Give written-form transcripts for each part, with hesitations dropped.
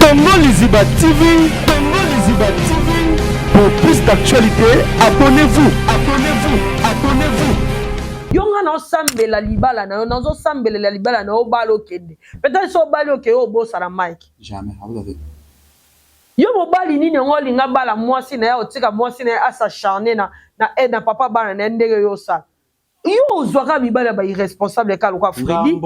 Congo Liziba TV, Congo Liziba TV. Pour plus d'actualité, abonnez-vous, abonnez-vous, abonnez-vous. Yonga na osambela libala na nazo sambela libala na obalo kende. Peut-être so balo ke obosa na Mike. Jamais. Vous avez. Yo mobali nini ngolinga bala mwasi na ya otika mwasi na asa charné na papa bana na ndenge yo sa. Yo zwaka bibala ba irresponsable ka lokwa Freddy.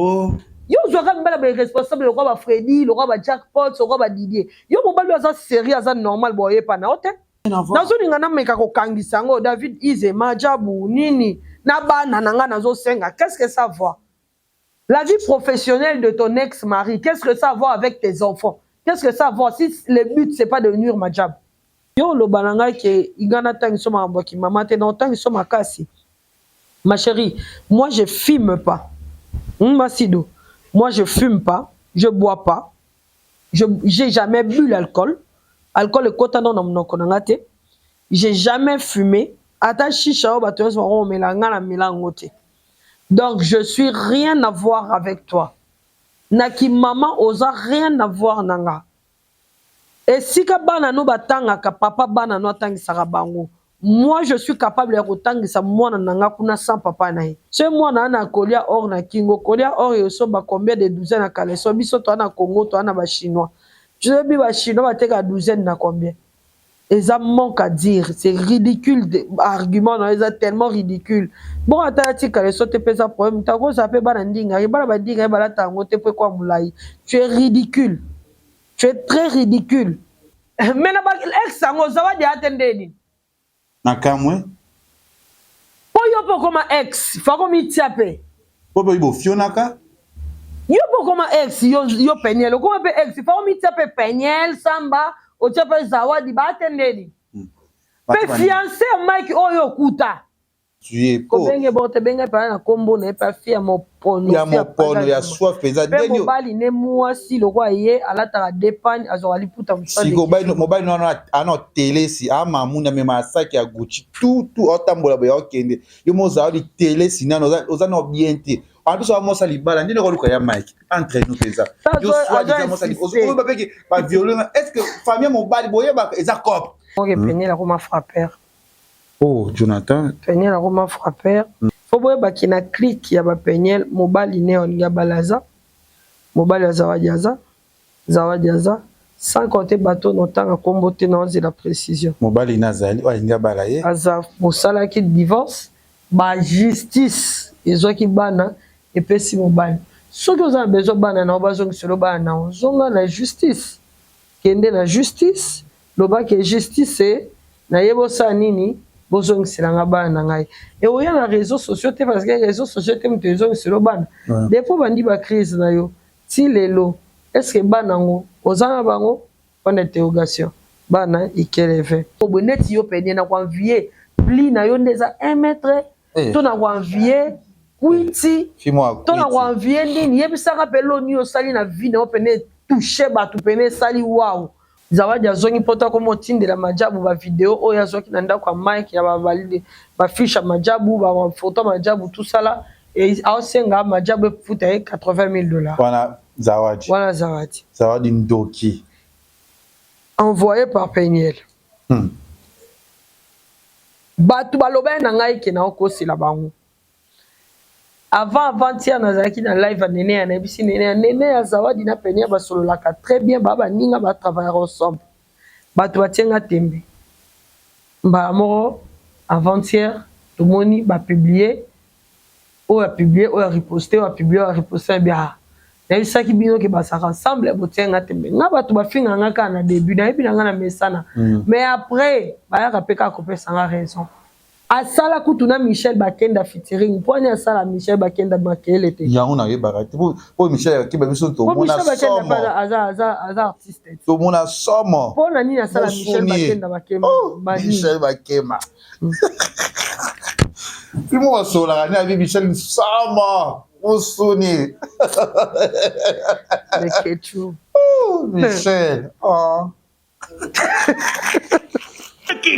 Yo zwaka bibala ba irresponsable lokwa ba Freddy, lokwa ba Jackpot, lokwa ba Didier. Yo mobali aza sérieux aza normal boye pa na ote. Nazo ninga na meka ko kangisa ngo David Ize Majabu nini na bana nanga nazo senga. Qu'est-ce que ça voit? La vie professionnelle de ton ex-mari, qu'est-ce que ça voit avec tes enfants? Qu'est-ce que ça voit si le but c'est pas de nuire Majab? Yo lo balanga ke igana tangi soma mboki mama te non tangi soma kasi. Ma chérie, moi je fume pas. Masido, moi je fume pas, je bois pas. J'ai jamais bu l'alcool. Alcool est quota non non konangate. J'ai jamais fumé. Ata chicha o bato so melanga na milangote. Donc je suis rien à voir avec toi. Naki maman osa rien à voir nanga. Et si ka bana no batanga ka papa bana no tangi sarabango. Moi je suis capable de rotangi sa mwana nanga kuna sans papa nae. Ce mwana na kolia or na kingo kolia or yoso ba combien de douzaines na kaleso biso to na Congo to na ba chinois. Je sais bi ba chinois ba teka douzaine na combien. Et ça manque à dire, c'est ridicule argument non, c'est tellement ridicule. Bon atati kaleso te pesa problème, ta ko ça peut ba ndinga, e ba ndinga e ba la tango te pe kwa mulai. Tu es ridicule. Tu es très ridicule. Mais na ba ex sango zawadi atendeni. Nakamwe. Yo po koma ex, fa ko mi tiape. Popo ibo fionaka. Yo po koma ex, yo Peniel, ko pe ex, fa ko mi tiape Peniel Samba, o tiape zawadi ba atendeni. Pe fiancé Mike oyo kuta. Tu es ko benge bote benga pa na kombo na pa fia mo pono. Ya mo pono ya soif peza denyo. Pe mobali ne mwasi lokwa ye alata dépanne azali puta msali. Si mobali no ana télé si ama muna me masaki ya Gucci tout otambola boya okende. Yo moza di télé si nano oza no bienté. En plus, on a libala, on a ya Mike. Entre nous, ça. Je suis déjà mon sali. On va pas violer. Est-ce que famille mon bali boye ba eza cop? Ok, Peniel la Roma frappeur. Oh, Jonathan. Peniel la Roma frappeur. Faut boye ba kina clique ya ba Peniel mobali ne on ya balaza. Mobali zawadiaza. Sans compter bateau notanga kombote na onze la précision. Mobali nazali wa inga balaye. Aza mosala ki divorce ba justice ezoki bana et puis si mobile. Ceux qui ont besoin bana na bazong selo bana zonga la justice. Kende na justice, loba ke justice c'est na yebo sa nini bozong silanga bana ngai. Et oya na réseaux sociaux te parce que réseaux sociaux te mtezong selo bana. Des fois bandi ba crise na yo. Ti lelo, est-ce que bana ngo ozanga bango en interrogation. Bana ikeleve. Oboneti yo penie na kwa vie pli na yo ndeza 1 mètre. Tona kwa vie Kwiti, tona wanvie nini yebisaka pelo ni osali na vie na opene toucher batu pene sali wow. Zawadi azongi poto ko motindela Majabu ba video oyo azoki na ndako kwa Mike ya ba valide ba fiche Majabu ba photo Majabu tout ça là et aosenga Majabu futa $80,000. Wana zawadi. Wana zawadi. Zawadi ndoki. Envoyé par Peniel. Batu baloba na ngai ke na okosila bango. Avant-hier, nous avons dans live Néné à Zawadi na Peniel basololaka très bien baba ninga ba travailler ensemble. Batu batienga tembe. Ba moro avant-hier tout moni ba publier ou a publier ou a reposter ou a publier ou a reposter bien. Na ça qui bino ke ba ça ensemble botienga tembe. Nga batu ba finga ngaka na début na ebi nga na mesana. Mais après ba ya kapeka ko pesa nga raison. Asala kutuna Michel Bakenda featuring poni asala Michel Bakenda makele te ya ona ye barati po Michel Bakenda biso to mona somo aza artiste to mona somo pona nini asala Michel Bakenda makema Michel Bakema Fimo wasola na bi Michel somo osuni Bekechu Michel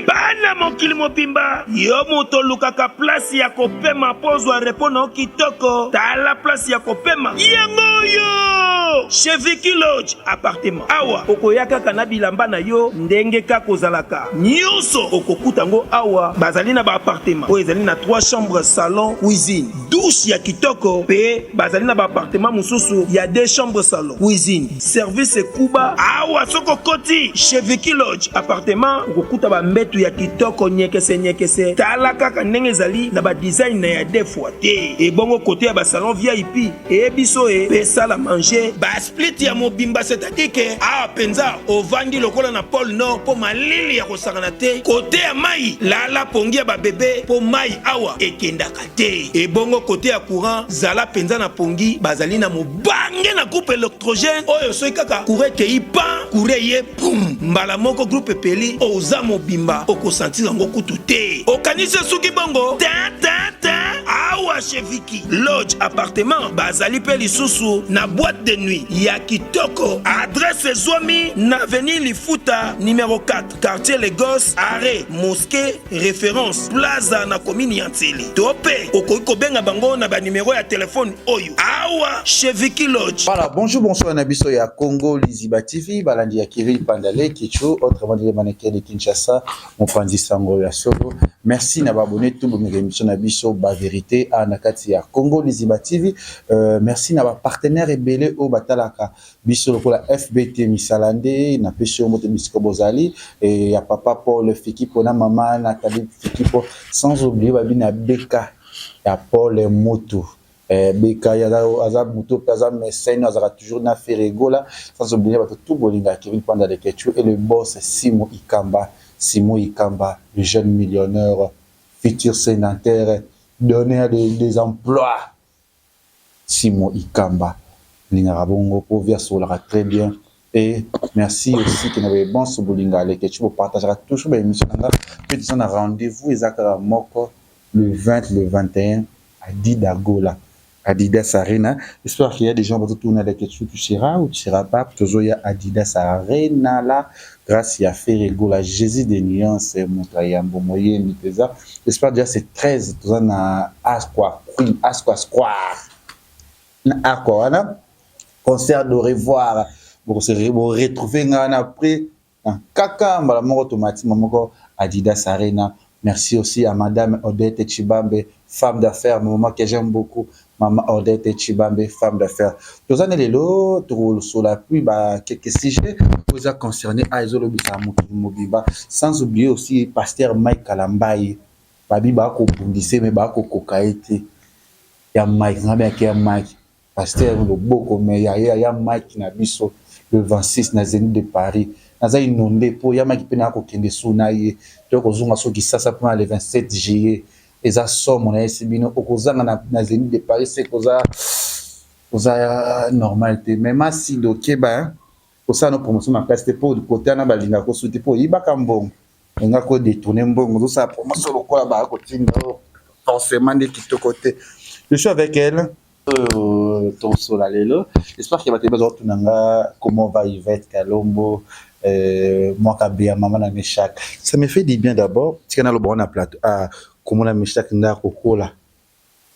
Bana mokili mopimba yo moto lukaka place ya kopema pozwa repono kitoko tala place ya kopema yango Oyo chez Vicky Lodge appartement awa okoyaka kana bilamba na yo ndenge kaka ozalaka nyonso okokutango awa bazali na ba appartement oyo ezali na 3 chambres salon cuisine douche ya kitoko pe bazali na ba appartement mususu ya 2 chambres salon cuisine service kuba awa soko koti chez Vicky Lodge appartement okokuta ba mbetu ya kitoko nyekese tala kaka ndenge ezali na ba design na ya deux fois te e bongo côté ya ba salon VIP e biso e pesa la manger ba split ya mobimba c'est-à-dire que a penza ovandi lokola na pôle nord po malili ya kosangana te côté ya mai lala pongi ya ba bébé po mai awa ekendaka te e bongo côté ya courant zala penza na pongi bazali na mobange na groupe électrogène oyo soki kaka courant kei pan courant ye pum mbala moko groupe peli oza mobimba okosentir yango kutu te okanisi suki bongo awa chez Vicky Lodge appartement bazali pe lisusu na boîte de nuit ya kitoko adresse zomi na avenue Lifuta numéro 4 quartier Lagos arrêt mosquée référence plaza na commune Yantili tope okoki benga bango na ba numéro ya téléphone oyo awa chez Vicky Lodge. Voilà, bonjour, bonsoir Nabiso ya Congo Liziba TV, balandi ya Kirill Pandale Kicho, autrement dit les mannequins de Kinshasa, mon pandi sango ya solo. Merci na abonné tout le monde émission Nabiso ba vérité à nakati ya Congo Liziba TV. Merci na ba partenaire ebele au batalaka biso lokola FBT Misalande na pesho moto misiko bozali et ya papa Paul Fiki pona maman Nathalie Fiki sans oublier babina Beka ya Paul Moto. Beka ya aza buto aza mécène aza toujours na ferego là sans oublier tout bolinga Kevin Panda de Ketchu et le boss Simon Ikamba le jeune millionnaire futur sénateur donneur des emplois Simon Ikamba l'ingarabongo pour via solara très bien et merci aussi que nous bon sur bolinga avec Ketchu pour partager toujours mes émissions petit on a rendez-vous exactement moko le 20 le 21 à Didagola Adidas Arena. J'espère qu'il y a des gens qui vont tourner avec tu seras ou tu seras pas. Toujours il y a Adidas Arena là. Grâce à Ferrego, la Jésus des nuances, Montayambo, Moyen, Miteza. J'espère déjà c'est 13. Tout ça na Asqua Square. Na Aqua, na concert de revoir. Pour se retrouver après. Kaka, mbala automatique, moko Adidas Arena. Merci aussi à Madame Odette Chibambe, femme d'affaires, maman que j'aime beaucoup. Maman Odette Chibambe, femme d'affaires. Tous les lelo, sur la pluie, quelques sujets vous a concerné à Isolo Mobiba. Sans oublier aussi pasteur Mike Kalambaye. Babi Bako Bundise, mais Bako Kokaete. Ya Mike, ya Mike. Pasteur Loboko, mais ya Mike Nabiso, le 26 na Zénith de Paris. Naza inondé pour ya Mike Pena Kokende Sunaye. Donc, on qui ça pour le 27 juillet. Et ça somme, on a essayé de na Zénith de Paris, c'est cosa normalité. Mais si do Keba, pour ça, nos promotions, ma place, pour le côté, on a balinga, pour soutenir pour Ibakambon. On a quoi détourner un bon, tout ça, promotion, le quoi, bah, côté, forcément, des quittes côté. Je suis avec elle. Ton solalelo. J'espère qu'il va te besoin de comment va Yvette Kalombo. Moi, Kabia, maman, na Meshak. Ça me fait du bien d'abord. Tu as le bon à plateau. Comment la Meshak n'a pas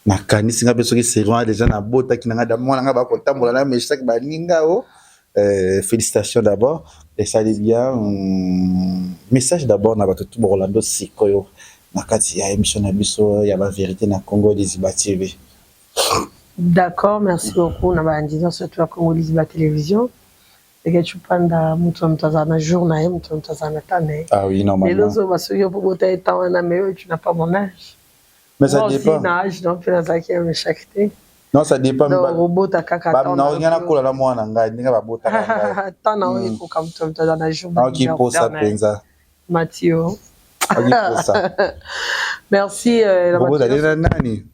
na kanisi nga besoin que c'est vraiment déjà na bota qui n'a pas moi n'a pas content pour la Meshak baninga o. Félicitations d'abord. Et ça dit bien. Message d'abord na bato tout Rolando Sikoyo. Na kati ya émission na biso ya ba vérité na Congo Liziba TV. D'accord, merci beaucoup. On a dit surtout à Congo Liziba Télévision. Et que tu prends da mutazana journée, mutazana tane. Ah oui, normalement. Les autres parce que pour botter temps on a mais tu n'as pas mon âge. Mais ça dépend. Moi aussi âge donc tu as qui me chaque été. Non, ça dépend. Le robot ta kaka temps. Non, il y en a kola na mwana ngai, ninga ba bota ngai. Tant na on faut comme mutazana journée. Ah qui pose ça penza. Mathieu. Ah qui pose ça. Merci la nani.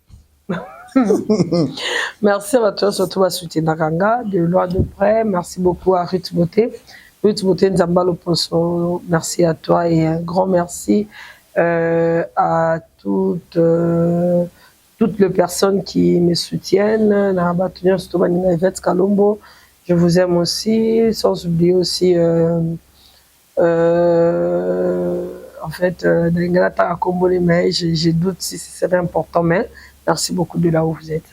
Merci à toi, surtout à soutien Nakanga, de loin de près. Merci beaucoup à Ruth Beauté. Ruth Beauté Nzambalo Poso, merci à toi et un grand merci à toutes les personnes qui me soutiennent. Yvette Kalombo, je vous aime aussi, sans oublier aussi en fait, j'ai doute si c'est important, mais merci beaucoup de là où vous êtes.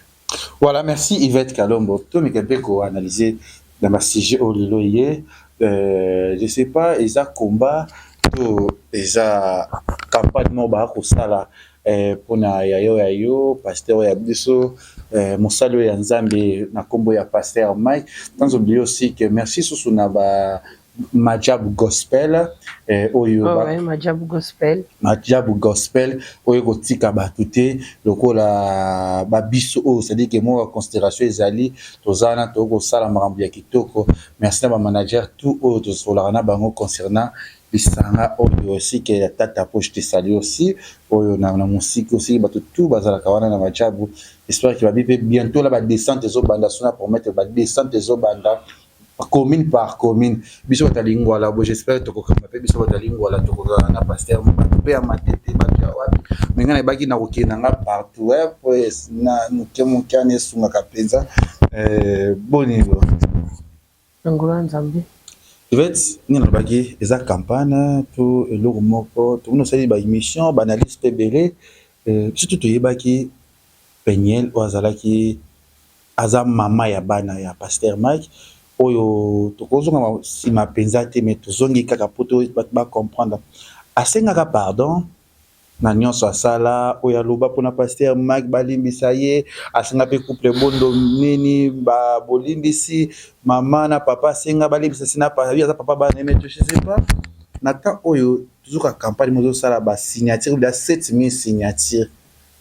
Voilà, merci Yvette Kalombo. Toi, mais quelqu'un qui a analysé dans ma sujet au Lilo hier, je sais pas, ils ont combat, ils ont campagne mobile pour ça là, pour na yayo, pasteur Yabiso, mon salut ya Nzambe na combo ya pasteur Mike. Sans oublier aussi que merci sous na ba Majab Gospel, oyo ba ouais, Majab Gospel, oyo kotika bato te lokola babiso oyo, c'est-à-dire que moi considération ezali tozana tokosala makambo ya kitoko. Merci na ba manager tout oyo tosolaka na bango concernant bisanga oyo aussi que tata poche te sali aussi oyo na musique aussi bato tout bazalaka wana na Majabu. J'espère que babi bientôt la ba descente ezobanda sona promettre ba descente ezobanda commune par commune. Biso batalingwa la bo, j'espère tokokamba pe biso batalingwa la tokoka na pasteur pe amatete bakia wapi menga na baki na kokena nga partout pues na mukemo kane sunga kapenza bonilo ngula Nzambe. Evet ni na baki eza campagne to eloko moko to no sali ba émission ba analyse pebele surtout to yebaki Peniel ozalaki aza mama ya bana ya pasteur Mike oyo tokozonga sima penza te mais tozongi kaka poto ba comprendre asengaka pardon na nyonso asala oyo aloba mpona pasteur Mike balimbisa ye asenga mpe couple bondo nini bolimbisi mama na papa asenga balimbisa sina aza papa baneme to je sais pas na temps oyo tozoka campagne mozosala basignature bila 7000 signature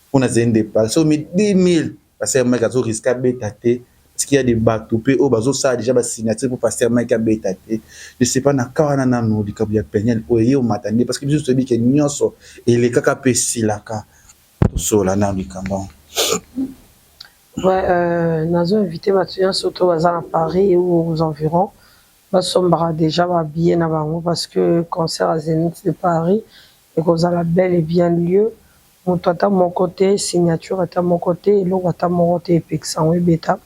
mpona zeli dépasse so 10 000 pasteur Mike azoriske abeta te. Parce qu'il y a des bateaux, au bazo ça déjà ba signature pour pasteur Mike Abeta. Je sais pas na kawana na no likabu ya Peniel oye o matande parce que je te dis que nyonso et les kaka pe silaka to sola na likambo. Ouais, nazo invité Mathieu surtout à Paris ou aux environs. Ba sombra déjà ba bien na bango parce que concert à Zénith de Paris et qu'on a la belle et bien lieu. Mon tata mon côté signature à mon côté et l'autre à mon côté Pexan oui bêta.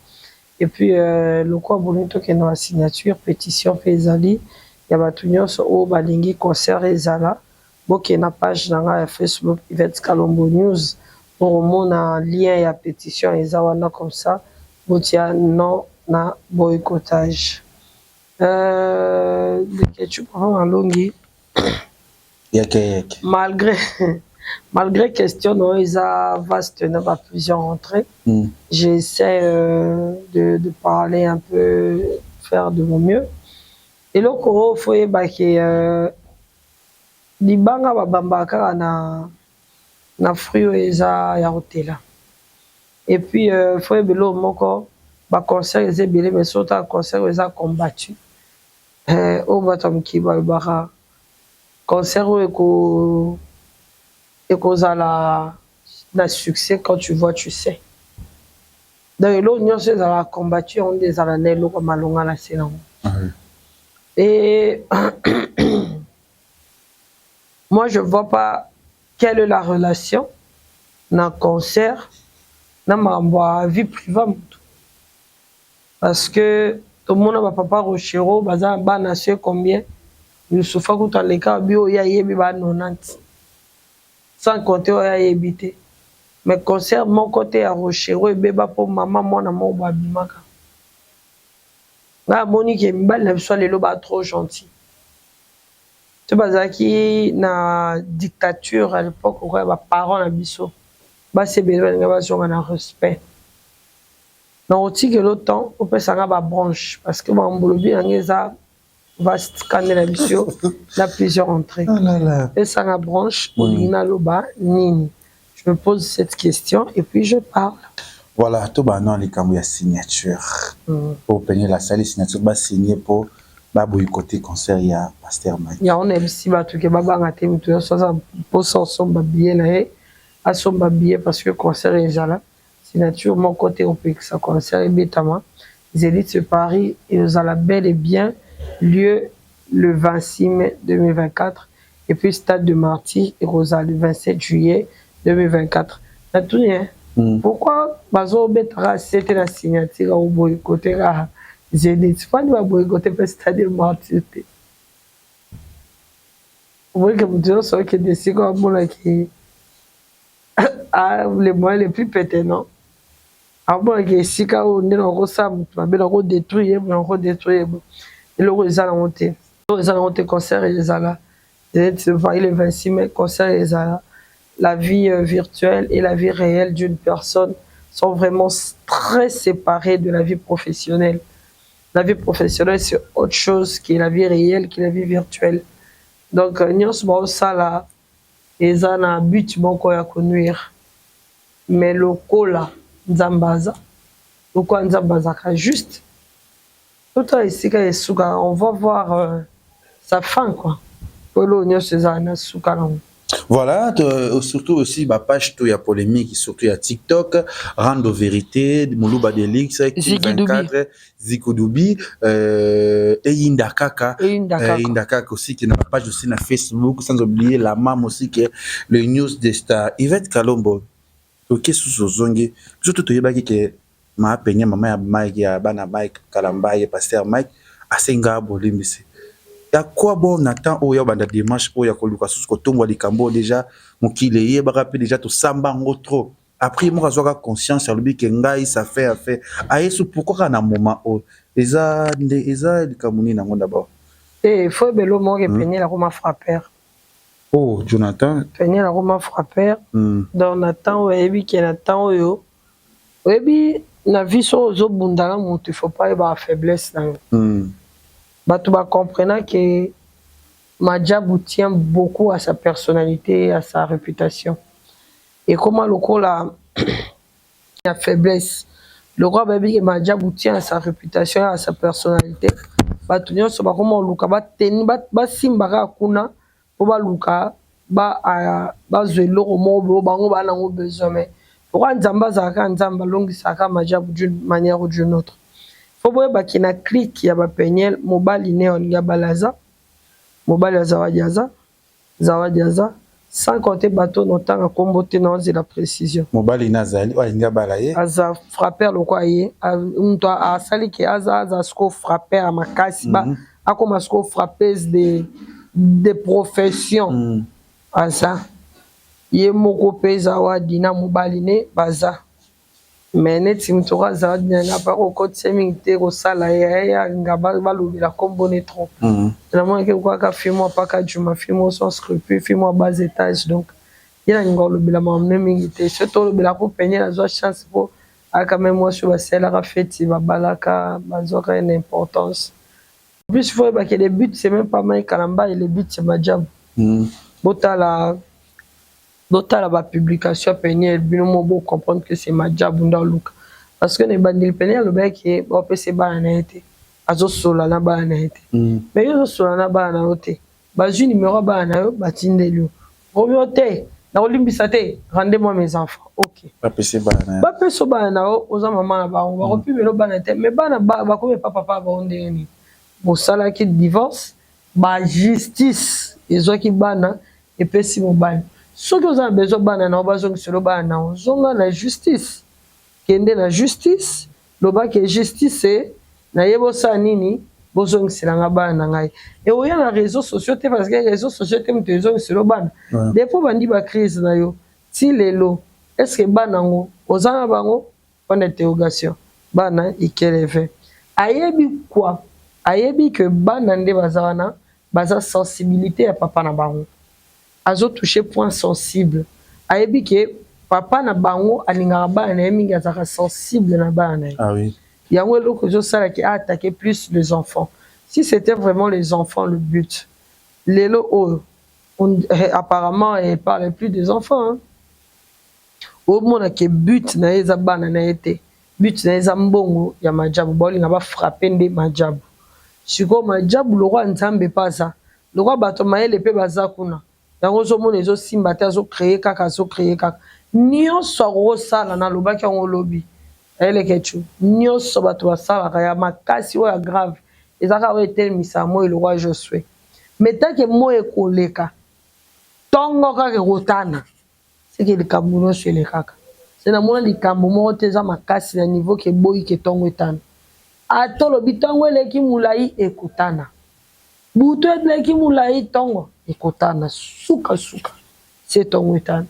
Et puis, le quoi bonito qui est dans la signature, pétition Fezali, il y a Batunyo sur au Balingi concert Ezala, bon qui est na page dans la Facebook Yvette Kalombo News, pour mon lien et pétition Ezawana comme ça, bon tiens non na boycottage. De ketchup en longi. Malgré question, non, ils ont vaste, n'a pas plusieurs entrées. J'essaie de parler un peu, faire de mon mieux. Et là, il faut que les banques na fruits eza ya hôtel. Et puis il faut que l'eau moko ba concert eza belé mais surtout concert eza combattu. Au batam ki ba concert et cause à la succès quand tu vois tu sais. Donc l'eau nous c'est à la combattu on des à la nelo comme malonga la sénan. Et moi je vois pas quelle est la relation dans concert dans ma vie privée parce que tout le monde va papa Rochero baza banasé combien il souffre quand les cas bio ya yebi ba 90 sans compter oya yebité mais concert mon côté à Rochero et beba pour maman mona mo babimaka na Monique mbal na soit les loba trop gentil. C'est parce que na dictature à l'époque où les parents na biso ba c'est besoin de respect. Na oti que le temps on peut s'en ba branche parce que mon bolobi ngeza va scanner la biso la plusieurs entrées. Et ça la branche olina loba nini. Je me pose cette question et puis je parle. Voilà, tout bah non les camouilles signature. Pour payer la salle signature ba signer pour ba boycotter concert ya pasteur Mike. Ya on aime si ba tout que baba ngate mutu so ça pour son ba bien là à son ba bien parce que concert est là. Signature mon côté on peut que ça concert et bétama. Zénith de Paris et nous allons bel et bien lieu le 26 mai 2024 et puis stade de Martyrs et Rosa le 27 juillet 2024. Na tout rien. Pourquoi bazo betara c'était la signature au boycotter à Zénith pas va boycotter le stade de Martyrs. Vous voyez que vous dites ça que des signes comme là qui a les moyens les plus pertinents. Abo ke sika o ndena ko sa mabela ko détruire ko détruire et le résultat monté le résultat monté concert ezala le 26 mai concert ezala la vie virtuelle et la vie réelle d'une personne sont vraiment très séparées de la vie professionnelle. La vie professionnelle c'est autre chose que la vie réelle, que la vie virtuelle. Donc nyos ba ça là ezana but moko ya conduire mais le kola Nzambaza. Pourquoi Nzambaza juste tout ici on va voir sa fin quoi. Voilà, surtout aussi ma page tout y a polémique, surtout y a TikTok, Rando Vérité, Moulouba Delix, 24, Zikoudubi, et Indakaka, Indakaka aussi qui n'a pas page aussi na Facebook, sans oublier la mam aussi qui est le news de Star. Yvette Kalombo, ok sous zongi, surtout tu y a qui ma peigné maman ya Mike ya bana Mike Kalambaye pasteur Mike asenga bolimbisi. Ya quoi bon Nathan oya banda dimanche oya koluka sous ko tongwa likambo déjà mokile ye baka pe déjà to samba ngo trop. Après moi azoka conscience alubi ke ngai ça fait affaire. Ayesu pourquoi na moment o eza likamuni na ngo d'abord. Eh faut belo mo ke peigné la Roma frappeur. Oh Jonathan peigné la Roma frappeur. Donc Nathan oyebi ke Nathan oyo oyebi na vie so zo bundala mutu faut pas y avoir faiblesse na yo. Tu vas comprendre que Madjabou tient beaucoup à sa personnalité, à sa réputation. Et comment le coup là, la faiblesse. Le roi baby que Madjabou tient à sa réputation, à sa personnalité. Tu n'y a pas comment Luka va tenir, va simbara kuna, pour va Luka, va zelo au mot, va n'en besoin. Mais le roi Nzamba Zaka, Nzamba Longi Saka, Madjabou d'une manière ou d'une autre. Faut voir qu'il y a un clic qui a peigné mobile néon balaza mobile zawadiaza sans compter bateau notant à comboter dans la précision mobile nazali wa inga balaye aza frapper le quoi y a sali qui aza sco frapper à makasi ba a comme sco frapper des professions aza ye moko pesa wa dina mobile ne baza mais net imtora za na pas au côté semingté au sala ya ngaba balobela kombone trop na moi que quoi ka filmo pas ka juma filmo sans scrupule filmo bas étage donc il y a ngolo bila mamne mingité surtout bila ko peigner la chance pour a quand même moi sur la celle la fête va balaka bazoka une importance plus faut ba que les buts c'est même pas mal Kalamba et les buts c'est Madjab Botala la publication peigné bino mo comprendre que c'est Madjab dans look parce que ne bandil peigné le bec qui on peut se banete azo sola na banete mais yo sola na banete bazu numéro bana yo batindelio romiote na olimbisa te rendez-moi mes enfants OK pas pc bana ba peso bana oza maman na ba on va repubelo banete mais bana ba ko papa ba ondeni bo sala ki divorce ba justice ezo ki bana et pesi mo bana. Ceux qui ont besoin de banana, on la justice. Kende la justice, le bas que justice c'est na yebo sa nini, bozong silanga bana ngai. Et on y a les réseaux sociaux parce que les réseaux sociaux t'aiment te zong silo bana. Des fois bandi ba crise na yo. Si lelo, est-ce que banango ozanga bango point d'interrogation. Bana ikeleve. Ayebi quoi? Ayebi que bana nde bazana, baza sensibilité à papa na bango. Azo touché point sensible ayebi que papa na bango alingaka bana na mingi azaka sensible na bana ah oui yango eloko zo sala ki attaquer plus les enfants si c'était vraiment les enfants le but lelo apparemment il parle plus des enfants hein. Au monde que but na eza bana na été but na eza mbongo ya Madjab bolinga ba frapper nde Madjab siko Madjab le roi Nzambe pas ça le roi bato maele pe baza kuna yango zo mona ezo simba te zo créer kaka nyonso akosala na lobaki yango lobi eleke tu nyonso bato basalaka ya makasi oyo ya grave ezaka oyo etelemisa moi le roi Josué mais tant que moi ekoleka ntongo kaka ekotana seke likambo nyonso elekaka se namona likambo moko te eza makasi na niveau ke boyi ke ntongo etana ata olobi ntongo eleki molai ekotana butu eleki molai ntongo ekotana suka se tongo etana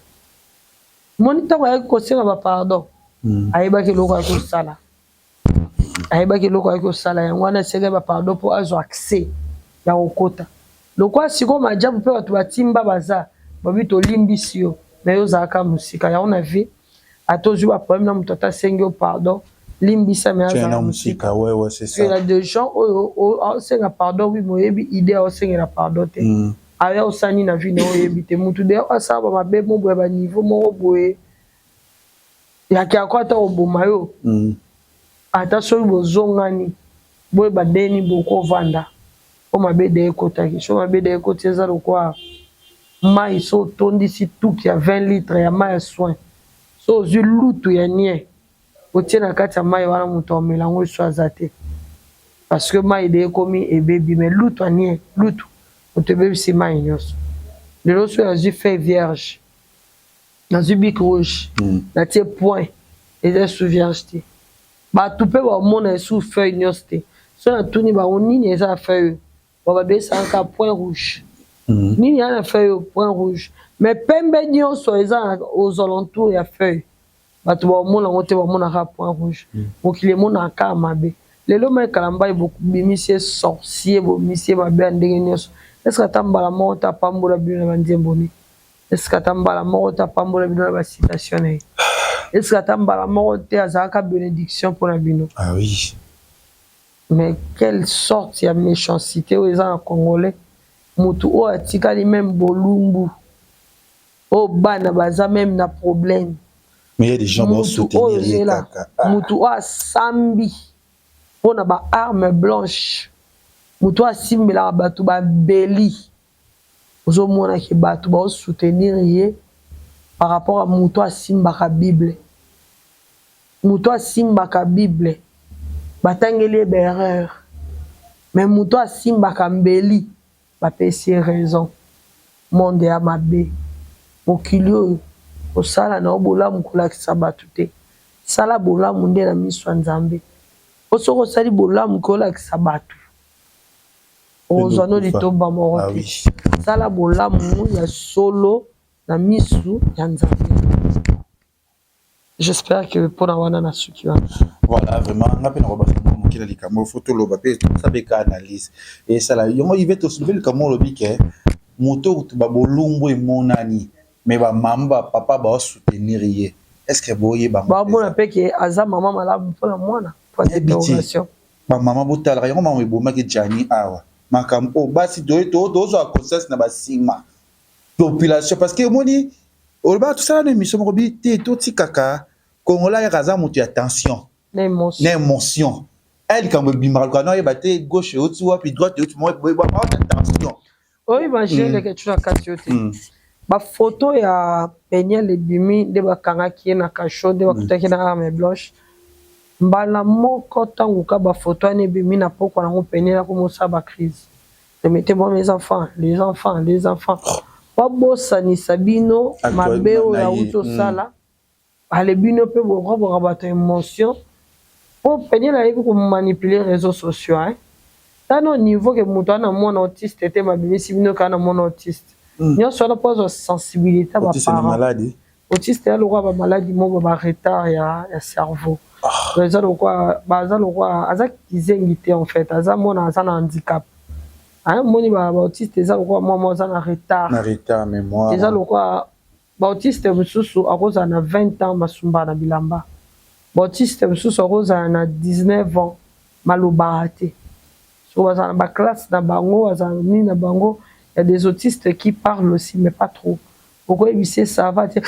moni ntango ayaki kosenga bapardon ayebaki eloko yaki osala ayebaki eloko yaki osala yango wana esengeli bapardon mpo azwa accès ya kokota lokwa sikoyo majabu mpe bato batimba baza babi tolimbisi yo me yo ozalaka mosika yango na vie ata ozwi baproblème na moto ata asengi yo pardon limbisa me azala mosika il y a des gens oyo aosenga pardon wi moyebi idée aosengela pardon te aya osani na vie na oyebi te motu de asala bamabe mo boye baniveau moko boye yaki ako ata oboma yo ata soki bozongani boye badeni bokovanda po mabe de ekotaki so mabe de ekoti eza lokwa mai so otondisi tuki ya 20 litres ya mai ya soin so ozwi lutu ya nie otie na kati ya mai wana moto amela yango eso aza te parce que mai de ekomi ebebi mais lutu ya nie lutu moto ebebisi mai nyonso lelo so azwi feuille vierge nazwi bic rouge natie point eza sous vierge te bato mpe bamona esu feuille nyonso te so natuni bango nini eza na feuille bababesaka point rouge nini ya na feuille point rouge mais pembe nyonso eza aux alentours ya feuille bato bamona yango te bamonaka point rouge mokili emonaka mabe lelo maekala mbai bobimisi ye sorcier bomisi ye mabe ya ndenge nyonso eske ata mbala moko te apambola bino na banzembo ni eske ata mbala moko te apambola bino na bacitation na ye eske ata mbala moko te azalaka bénédiction mpona bino mais quelle sorte ya méchanceté oyo eza na congolais motu oyo atikali même bolumbu oyo bana baza même na problème mais il y a des gens qui soutenir mutu oyo asambi mpona baarme blanche mutu oyo asimbelaka bato babeli ozomonaki bato baosoutenir ye par rapport à mutu oyo asimbaka bible mutu oyo asimbaka bible batangeli ye baerreur mais mutu oyo asimbaka mbeli bapesi ye raison monde ya mabe mokili oyo osala na bolamu kolakisa bato te sala bolamu nde na miso ya nzambe osoki osali bolamu kolakisa bato ozwa no litomba moko te sala bolamu ya solo na miso ya nzambe. J'espère que mpona wana na suki wana voilà vraiment nga mpe nakoba mokila likambo fo toloba mpe tosabeka analyse esala yango ive tosouleve likambo olobi ke moto babolumbu emonani mais bamama bapapa baosoutenir ye est ce que boyeba bamona mpe ke aza mama malamu mpona mwana pointerrogation bamama botalaka yango mama ebomaki jani awa makambo oyo basi tozwa conscience na basima population parce que omoni oloba tosala na émission moko bi te totikaka kongola yaka aza moto ya tension na émotion likambo ebimaka luka noyeba te gauche euti wapi droite euti mobaota tension oyo imagine leke tu na kati yo te bafoto ya Peniel ebimi nde bakangaki ye na kasho nde bakutaki na arme blanche mbala moko ntango ka bafoto wana ebimi na pokwa nango Peniel akomosala bacrise remettez-moi mes enfants les enfants babosanisa bino mabe oyo yauti osala ale bino mpe bokoboka bato émotion mpo Peniel ayebi komanipule réseaux sociaux tano au niveau ke moto ana mwana autiste te babimisi bino kaka na mwana autiste nyonso wana mpo azwa sensibilité baparent autiste ya lokwa bamaladi moko baretard ya cerveau eza lokwa baza lokwa aza kizengi te en fait aza mwana aza na handicap moni bautiste eza lokwa mwa aza na retard mémoire eza lokwa bautiste mosusu akozala na 20 ans masumba na bilamba bautiste mosusu akozala na 19 ans malobaka te so bazala na baklasse na bango bazala nini na bango. Il y a des autistes qui parlent aussi, mais pas trop. Pourquoi ils disent ça va dire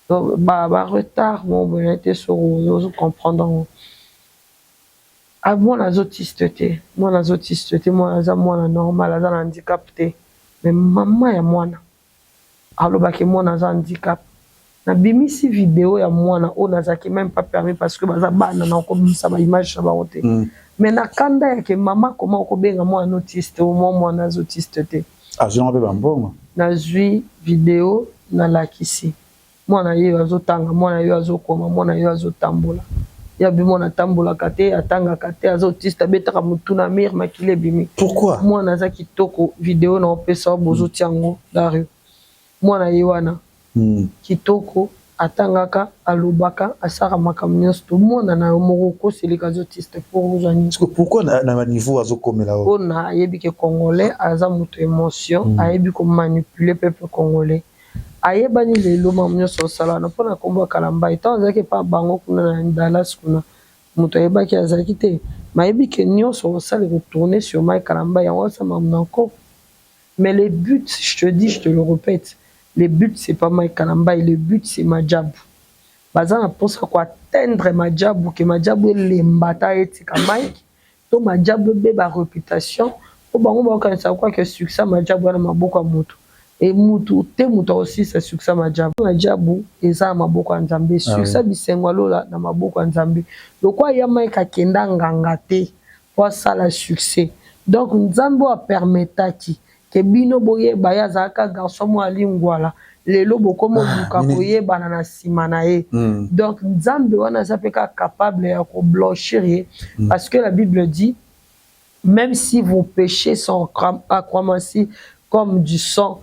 retard, bon, ben, été sur vous comprendre. Ah, moi, les autistes, moi, la normal, la handicap, mais maman, ya moi, alors, bah, que moi, na handicap. Na bimisi vidéo ya moi, on n'a même pas permis parce que baza bana na ko bisa ba image na ba hote. Mais na kanda ya ke mama comment ko benga moi un autiste au moment na autiste te. Ah je n'en mbongo. Na zui vidéo na lakisi. Moi na yo azotanga, moi na yo azokoma, moi na yo azotambola. Ya bi moi na tambola kate atanga kate autiste betaka mutu na mir makile bimi. Pourquoi? Moi na za kitoko vidéo na opesa bozo tiango dario. Moi na yo wana kitoko atangaka alobaka asaka makambo nyonso tomona na yo moko koseleka zotiste pour ozwani. Pourquoi na niveau azokomela o? Mpona ayebi ke congolais aza moto émotion ayebi komanipuler peuple congolais ayebani lelo makambo nyonso osala wana mpona kombo Kalamba etant azalaki epa bango kuna na Dallas kuna moto ayebaki azalaki te mayebi ke nyonso osala retourner sur Mike Kalamba yango asa makambo encore. Mais le but, je te dis, je te le répète, le but, c'est pas Mike Kalamba, le but, c'est Madjabou. Bazana pense quoi atteindre Madjabou, que Madjabou est l'embata et Mike, donc Madjabou a la réputation, au bango ba quand ça quoi que succès Madjabou na maboko ya mutu. Et mutu aussi c'est succès Madjabou. Madjabou eza maboko ya Nzambe, succès bisengo lola na maboko ya Nzambe. Donc quoi ya Mike akenda nganga te pour ça le succès. Donc Nzambe a permetaki que bino boye baya zaka garçon mo alingwala lelo bokomo buka boye bana na sima na ye. Donc Nzambe wana zapeka capable ya ko blanchir parce que la Bible dit même si vos péchés sont accroissés comme du sang,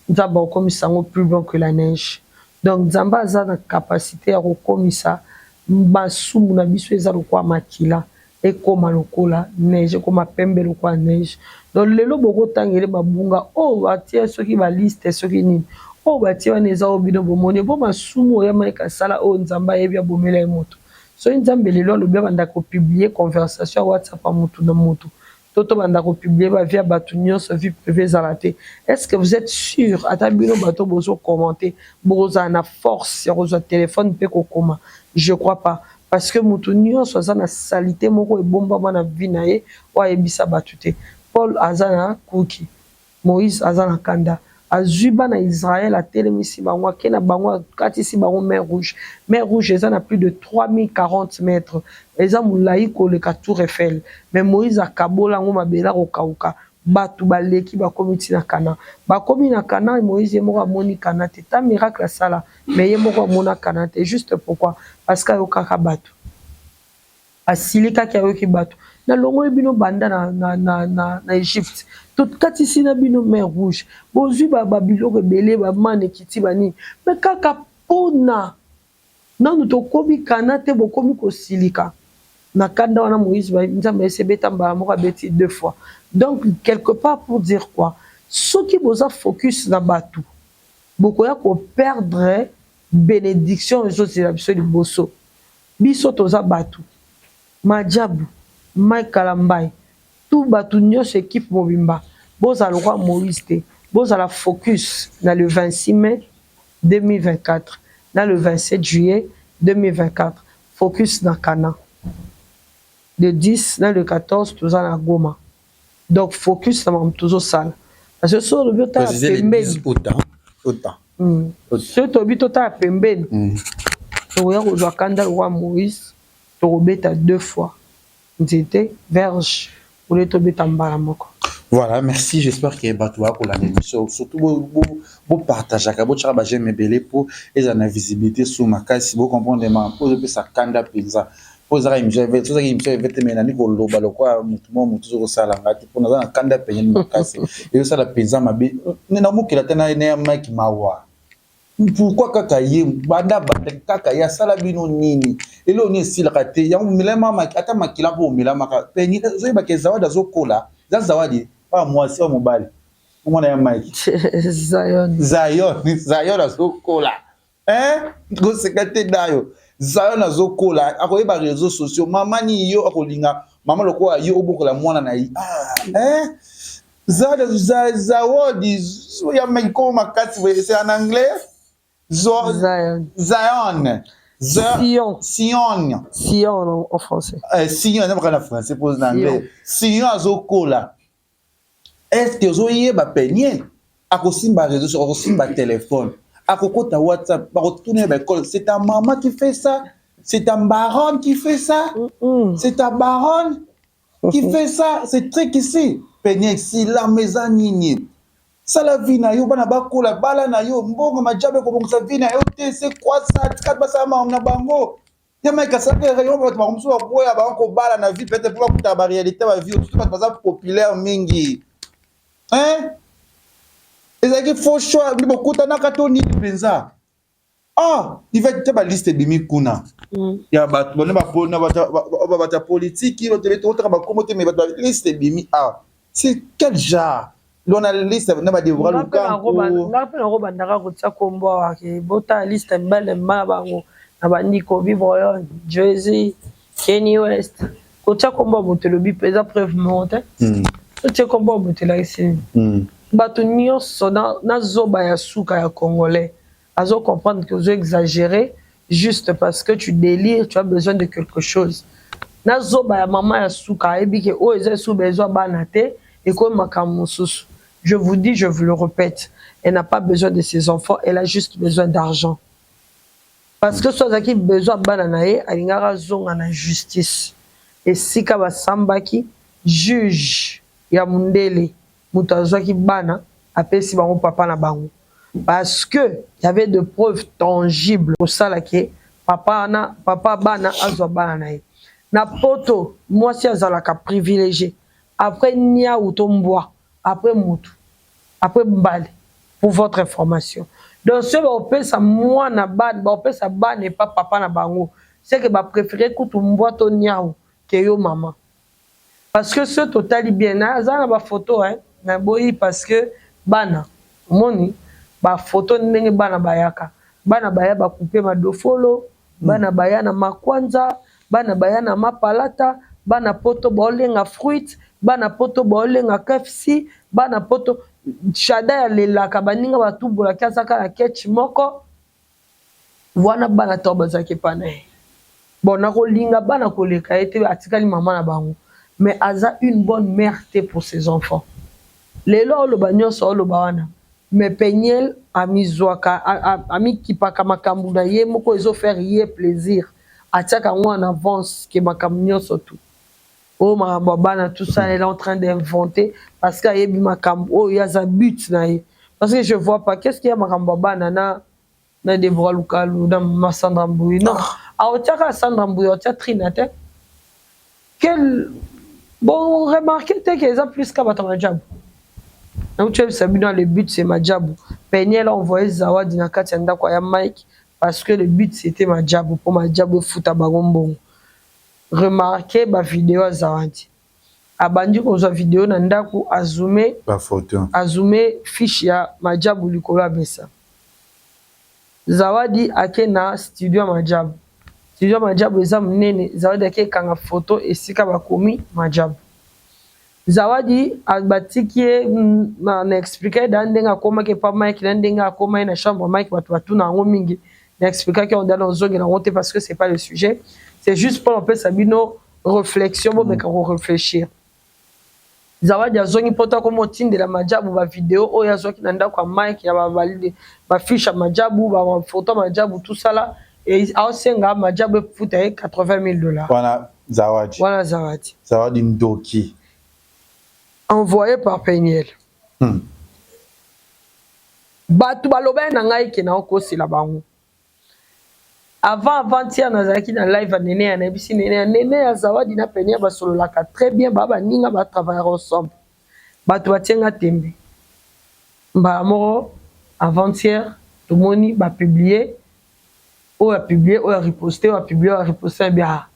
Nzambe comme sango plus blanc que la neige. Donc Nzambe a la capacité à rekomisa masumu na biso ezalo kwa makila et comme lokola neige comme pembe lokwa neige. Donc lelo boko tangele babunga oh batia soki ba liste soki nini oh batia wana eza obino bomoni bo masumu ya maika sala o Nzamba yebia bomela moto so Nzambe lelo lobe banda ko publier conversation WhatsApp a moto na moto toto banda ko publier ba via batu nyonso vie privée zalate. Est-ce que vous êtes sûr atabino bato bozo commenter boza na force ya rozo téléphone pe ko koma? Je crois pas. Parce que moto nyonso za na salité moko e bomba bana vie na ye wa ebisa batute. Paul azana kuki, Moïse azana kanda, azuba na Israël a telemisi bango kena bango katisi bango mer rouge. Mer rouge ezana plus de 3040 mètres. Eza mulai ko le Tour Eiffel. Mais Moïse a kabola ngo mabela ko kauka. Batu baleki bakomiti na kana. Bakomi na kana Moïse yemoko amoni kana te. Ta miracle sala, mais yemoko amona kana te. Juste pourquoi? Parce que yokaka batu. Asilika ki ayoki batu. Na longo bino banda na Égypte. Tout katisi na bino mer rouge. Bozu ba babilo rebele ba mane kiti bani. Mais kaka pona. Nanu to kobi kana te bokomi ko silika. Na kanda wana Moïse ba Nzambe esebeta mbala moko beti 2 fois. Donc quelque part pour dire quoi? Ceux qui boza focus na batu. Bokoya ko perdre bénédiction les autres absolu bosso. Biso toza batu. Madjabou, Mike Kalamba, tout batu nyonso équipe mobimba. Boza le roi Moïse te. Boza la focus dans le 26 mai 2024. Dans le 27 juillet 2024. Focus dans Cana. Le 10, dans le 14, tout ça dans Goma. Donc focus dans mon toujours sale. Parce que sur le but à pemben. Autant. Sur le but à pemben. Tu regardes au Kanda le roi Moïse. Tu rebêtes 2 fois. C'était verge pour les tomber en balamoko. Voilà, merci. J'espère que Batoua pour l'émission. Surtout, vous partagez, vous j'aime belé pour et en visibilité sur ma case. Si vous comprenez, pour que ça Kanda pizza. Pour ça, il me tout ça qui me fait mettre niveau loba le quoi, mutumo toujours ça là. Pour nous en Kanda payer ma case. Et ça la pizza ma bé. N'a pas qu'il a tenu un mec mawa. Pourquoi kakaye banda banda kakaye sala bino nini elo ni sila kate ya milema ata makila po milema ka penyi zo ba ke zawadi zokola za zawadi pa mwasi wa mobali umona ya Mike Zion azokola go sekate dayo Zion azokola akoyeba réseaux sociaux mama ni yo akolinga mama lokwa yo obokola mwana na yi zawadi ya Mike ko makati c'est en anglais Zion. Sion en français. Sion, on n'a pas en français pour l'anglais. Sion azokola. Est-ce que vous avez peigné? À cause de réseau sur votre téléphone, à cause de WhatsApp, c'est ta maman qui fait ça, c'est ta baronne qui fait ça, c'est ta baronne qui fait ça. C'est très ici. Peigné si la maison nini. Ça la vie na yo bana bakola bala na yo mbongo majabe ko bongo sa vie na yo te c'est quoi ça tika ba sa ma na bango ya maika sa ke rayon ba mso ko ya ba ko bala na vie peut-être pour kuta ba réalité ba vie tout pas ça populaire mingi ezaki faux choix ni bokuta na katoni penza Ah, il va être liste bimi kuna. Il y a politique, il y a liste bimi. Ah, c'est quel genre? L'on a la liste, on a des bras le camp. Jersey, Kanye West. Kocha komba botelobi pesa preuve monte. Kocha komba botela ici. Bato nyonso na zoba ya suka ya congolais. Azo comprendre que vous exagérez juste parce que tu délires, tu as besoin de quelque chose. Na zoba ya maman ya suka ebike o eza sou besoin banate et comme makamususu. Je vous dis, je vous le répète, elle n'a pas besoin de ses enfants, elle a juste besoin d'argent. Parce que soit qui besoin bananae, alingara zonga na justice. Et si kaba sambaki juge ya mundele mutazwaki bana apesi bango papa na bango. Parce que il y avait de preuves tangibles au salake papa bana azwa bana nae. Na poto moi si azalaka privilégié après nia utomboa après mutu après mbale pour votre information. Donc ce bapesa moi na bana bapesa bana et pas papa na bango c'est que ba préférer kutumboa to niao que yo maman. Parce que ce total bien na za na ba photo hein na boyi parce que bana moni ba photo ndenge bana bayaka bana baya ba couper ma dofolo bana baya na makwanza bana baya na mapalata bana poto bolenga fruit bana poto bolenga KFC bana poto chada ya lelaka baninga batubola kasaka la ketch moko wana bana toba zake pane bon na kolinga bana koleka ete atikali maman na bango mais aza une bonne mère pour ses enfants lelo lo banyo so lo bawana mais Peniel a mizwaka ami kipaka makambu na ye moko ezo faire ye plaisir atiaka ngo en avance que makambu nyonso tout oh ma bana tout ça elle est en train d'inventer parce que yebi makambu oh yaza but na ye parce que je vois pas qu'est-ce qu'il y a makambu bana na Deborah Lukalu na Masandra Mbouyi non a otiaka Sandra Mbouyi otia Trinate quel bon remarquez que les a plus qu'à battre Majabu. Donc tu sais bien le but c'est Majabu. Peniel a envoyé Zawadi na kati ya ndako ya Mike parce que le but c'était Majabu pour Majabu futa bagombo. Remarquez ba vidéo à Zawadi. Abandi ko zo vidéo na ndako azume ba photo. Azume fiche ya Majabu likolo abesa. Zawadi akena studio Majabu. Studio Majabu eza munene Zawadi ake kanga photo esika bakomi Majabu. Zawadi abatikie na expliquer dans ndenga koma ke pa Mike na ndenga koma na chambre Mike batu na ngo mingi na expliquer que on dans ozongi na honte parce que c'est pas le sujet, c'est juste pour un peu sabino réflexion bo meka ko réfléchir. Zawadi azongi poto ko motinde la Majabu ba vidéo o yazoki na ndako Mike ya ba valide ba fiche Majabu ba photo Majabu tout ça là et aosenga Majabu futa $80,000. Voilà Zawadi. Voilà Zawadi. Zawadi Ndoki. Envoyé par Peniel. Batu baloba na ngai ke na okosi la bango. Avant-hier nazaki na live à Nene na bisi Nene ya Zawadi na Peniel basololaka très bien baba ninga ba travailler ensemble. Batu batienga tembe. Mbala moko avant-hier tout moni ba publier ou a publier ou a reposter ou a publier ou a reposter bien.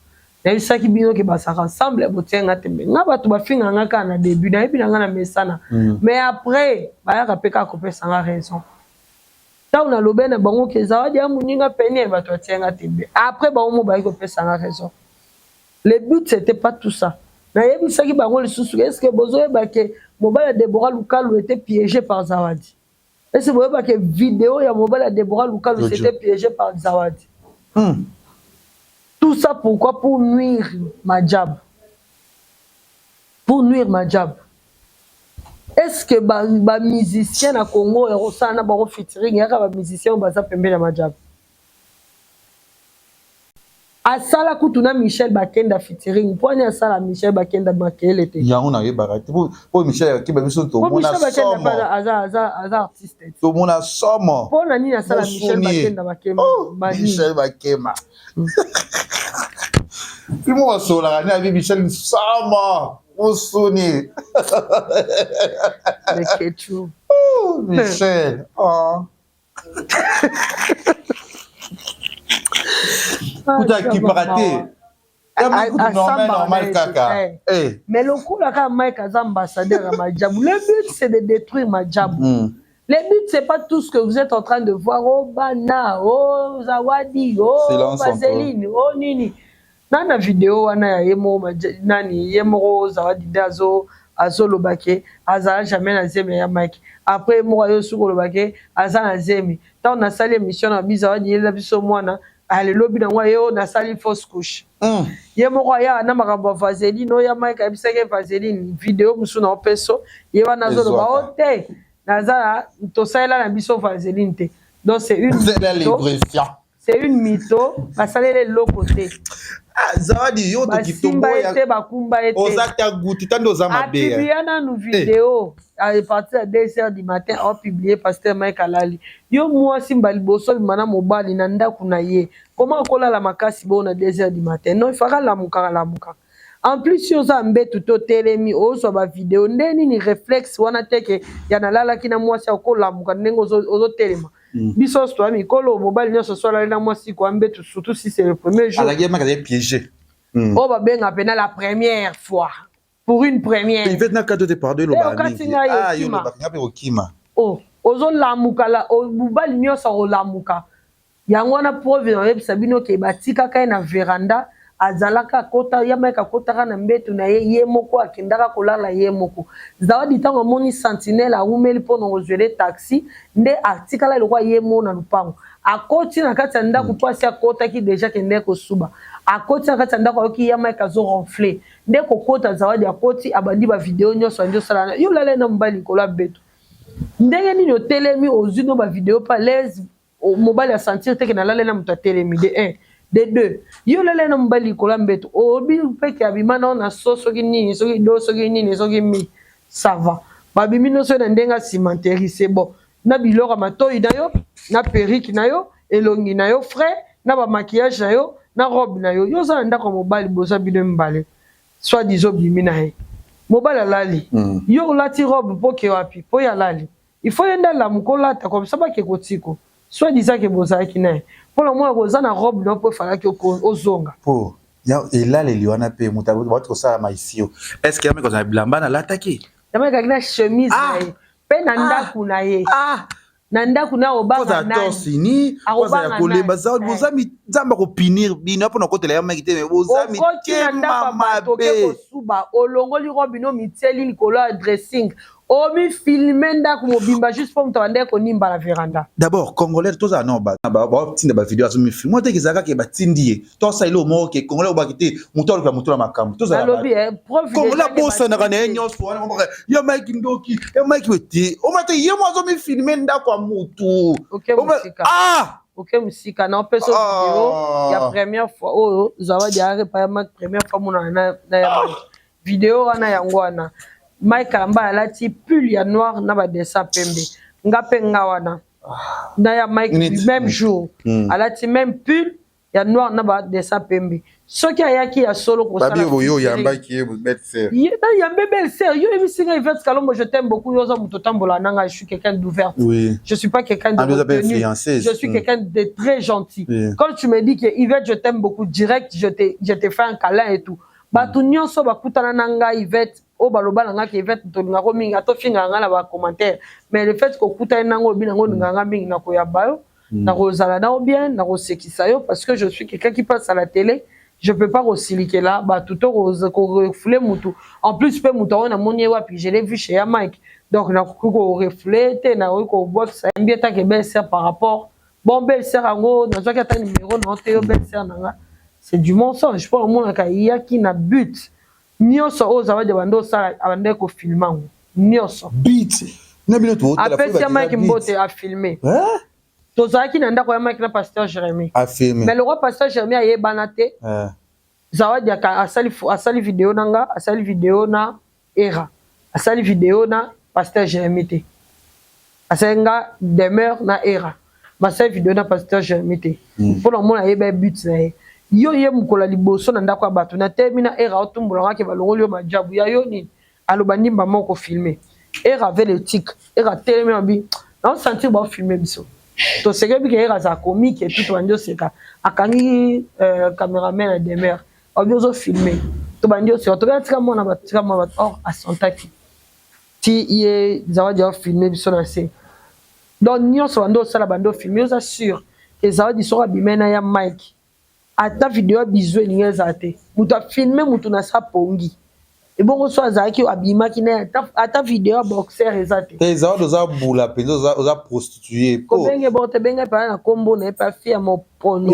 Na ça qui bino ke basa ensemble botenga tembe nga batu bafinga nga ka na début na ebi nga na mesana mais après ba ya kapeka ko pesa nga raison ta una lobena bango ke Zawadi ya muninga Peniel batu batenga tembe après ba mo ba ko pesa nga raison le but c'était pas tout ça na ebi ça qui bango le susu est-ce que bozo ba ke mobile Deborah Lukalu était piégé par Zawadi est-ce que ba ke vidéo ya mobile Deborah Lukalu c'était piégé par Zawadi. Tout ça pourquoi? Pour nuire Majabu. Pour nuire Majabu. Est-ce que ba musicien na Congo et Rosana ba featuring ya ba musicien baza pembe na Majabu? Asala kutuna Michel Bakenda featuring. Poni asala Michel Bakenda makele te. Ya on a eu barati. Pour Michel qui ba biso to mona somo. Aza artiste. To mona somo. Pona nini asala Michel Bakenda makema. Michel Bakema. Puis moi sur la année avec Michel somo. On sonne. Le ketchup. Michel. Oh. Kuta kiparate. Normal kaka. Mais le coup là quand Mike a ambassadeur à Madjabou, le but c'est de détruire Madjabou. Le but c'est pas tout ce que vous êtes en train de voir, oh Bana, oh Zawadi, oh Vaseline, oh Nini. Dans la vidéo on a yemo Zawadi dazo azolo bake azala jamais na zemi ya Mike. Après moi yo suko lo bake azala zemi. Tant on a sali émission na Zawadi la biso mwana. Ale lobi na ngwa yo na sali fausse couche. Ye moko ya na makambo Vaseline no ya Mike abiseke Vaseline video musu na opeso ye wana zo ba ote nazala to sala na biso Vaseline te. Donc c'est une c'est une mytho basalele lokote. Zawadi yo to kitombo ya bakumba ete ozata guti tando za mabe. Publié na nous vidéo à partir de 2h du matin on publié pasteur Mike Alali. Yo moi simba liboso mana mobali na ndaku na ye. Comment kola la makasi bo na 2h du matin? Non, il fera la muka. En plus yo za mbetu to telemi o so ba vidéo ndeni ni réflexe wana teke ya na lala kina moi si akola muka ndengo ozo telema. Biso sto ami kolo mobali nyoso so la na moi si ko mbetu surtout si c'est le premier jour. Alors il m'a piégé. Oh ba benga pena la première fois. Pour une première. Il fait na cadeau de pardon lo ba. Ah yo lo ba ngape okima. Oh, ozo la muka la o mobali nyoso o la muka. Yango na preuve na yebisa bino ke batika kai na veranda azalaka kota ya Mike akota na mbetu na ye moko akendaka kolala ye moko. Zawadi tango moni sentinelle a umeli pono ozwele taxi nde atikala lokwa ye mo na lupango. Akoti na kati ya ndako pasi akota ki deja kende ko suba. Akoti na kati ya ndako oki ya Mike azo ronfler. Nde kokota Zawadi akoti abandi ba video nyoso ndio sala. Yo lale na mbali kola betu. Ndenge nini otelemi ozuno ba video pa l'aise mobile a sentir te que na lale na muta telemi de 1 de 2 yo lale na mobile kola mbeto obi peke abima na na soso ki nini soki do soki nini soki mi ça va babimi no so na ndenga cimenterie c'est bon na biloko matoyi na yo na perruque na yo elongi na yo frais na ba maquillage na yo na robe na yo yo za ndako mobile boza bino mbale soit disons bimi na he mobile alali yo lati robe poke wapi po ya lali il faut yenda la mukola ta comme ça ba ke kotiko soit disant que boza ki na pour le moins rosa na robe no peut fala que ozonga po ya ela le liona pe mutabu ba ça maisio est-ce qu'il y a mais qu'on blamba na l'attaquer ya mais na chemise na ye pe na ndaku na ye na ndaku na obanga na tosini oza ya kolemba za boza mi nzamba ko pinir bino pona kotela ya makite me boza mi tema mabe ko suba olongoli robe no miteli likolo dressing omi filmer ndaku mobimba juste pour mtawande ko nimba la veranda. D'abord congolais toza non ba tinda ba video azo mi film moi te kizaka ke ba tindie to sa ilo mo ke congolais obakite mutolo ka mutolo makambo toza la lobi preuve congolais bossa na kana nyoso wana mo ya Mike ndoki ya Mike weti o mate ye mo azo mi filmer ndaku mutu OK musika na peso vidéo ya première fois oh Zawadi a pa ma première fois mona na ya vidéo wana yango wana Mike amba alati pull ya noir na ba dessin pembe ngape ngawana na ya Mike même jour alati même pull ya noir na ba dessin pembe soki ayaki ya solo ko sala yo yamba ki e belle-sœur ya belle-sœur yo ebisinga Yvette Kalombo je t'aime beaucoup yo za muto tambola nanga je suis quelqu'un d'ouvert je suis pas quelqu'un de je suis quelqu'un de très gentil quand tu me dis que Yvette je t'aime beaucoup direct je te fais un câlin et tout batu nyonso bakutana nanga Yvette o baloba nanga ke Yvette to ngako minga to finga nga na ba commentaire mais le fait ko kuta nango binango nganga mingi na ko ya bayo na ko zala na bien na ko sekisa yo parce que je suis quelqu'un qui passe à la télé je peux pas resiliquer là ba tout ko refouler mutu en plus pe mutu on a moni wapi je l'ai vu chez ya Mike donc na ko refléter na ko box ça bien ta ke belle-sœur par rapport bon belle-sœur ngo na zo ka ta numéro na te yo belle-sœur nanga c'est du mensonge pour le monde qui a qui na but nyoso o Zawadi bando sala abande ko filma nyoso but na bino to après si Mike Mbote a filmé to zaki na ndako ya Mike na pasteur Jérémy a filmé mais le roi pasteur Jérémy a yebanate Zawadi a sali vidéo nanga a sali vidéo na era a sali vidéo na pasteur Jérémy te a senga demeure na era ma sali vidéo na pasteur Jérémy te pour le monde a yeba but na yo ye mukola liboso na ndako bato na termina era otumbola ngake balongoli yo majabu ya yo ni alobandi mama ko filmer era avait le tic era telemi bi on sentir ba filmer biso to seke bi ke za comique et tout bandio seka akangi cameraman de mer obiozo filmer to bandio se to tika mona ba or asantaki ti ye zawadi a filmer biso na se donc nyonso bando sala bando filmer oza sûr que zawadi sera bimena ya Mike ata vidéo bizu elinga te mutu filmer mutu na sa pongi et bon so azaki abima ki na ata vidéo boxer ezate te zawadi oza bula penza oza prostituée ko benge bon te benge pa na kombo na pa fia mo pono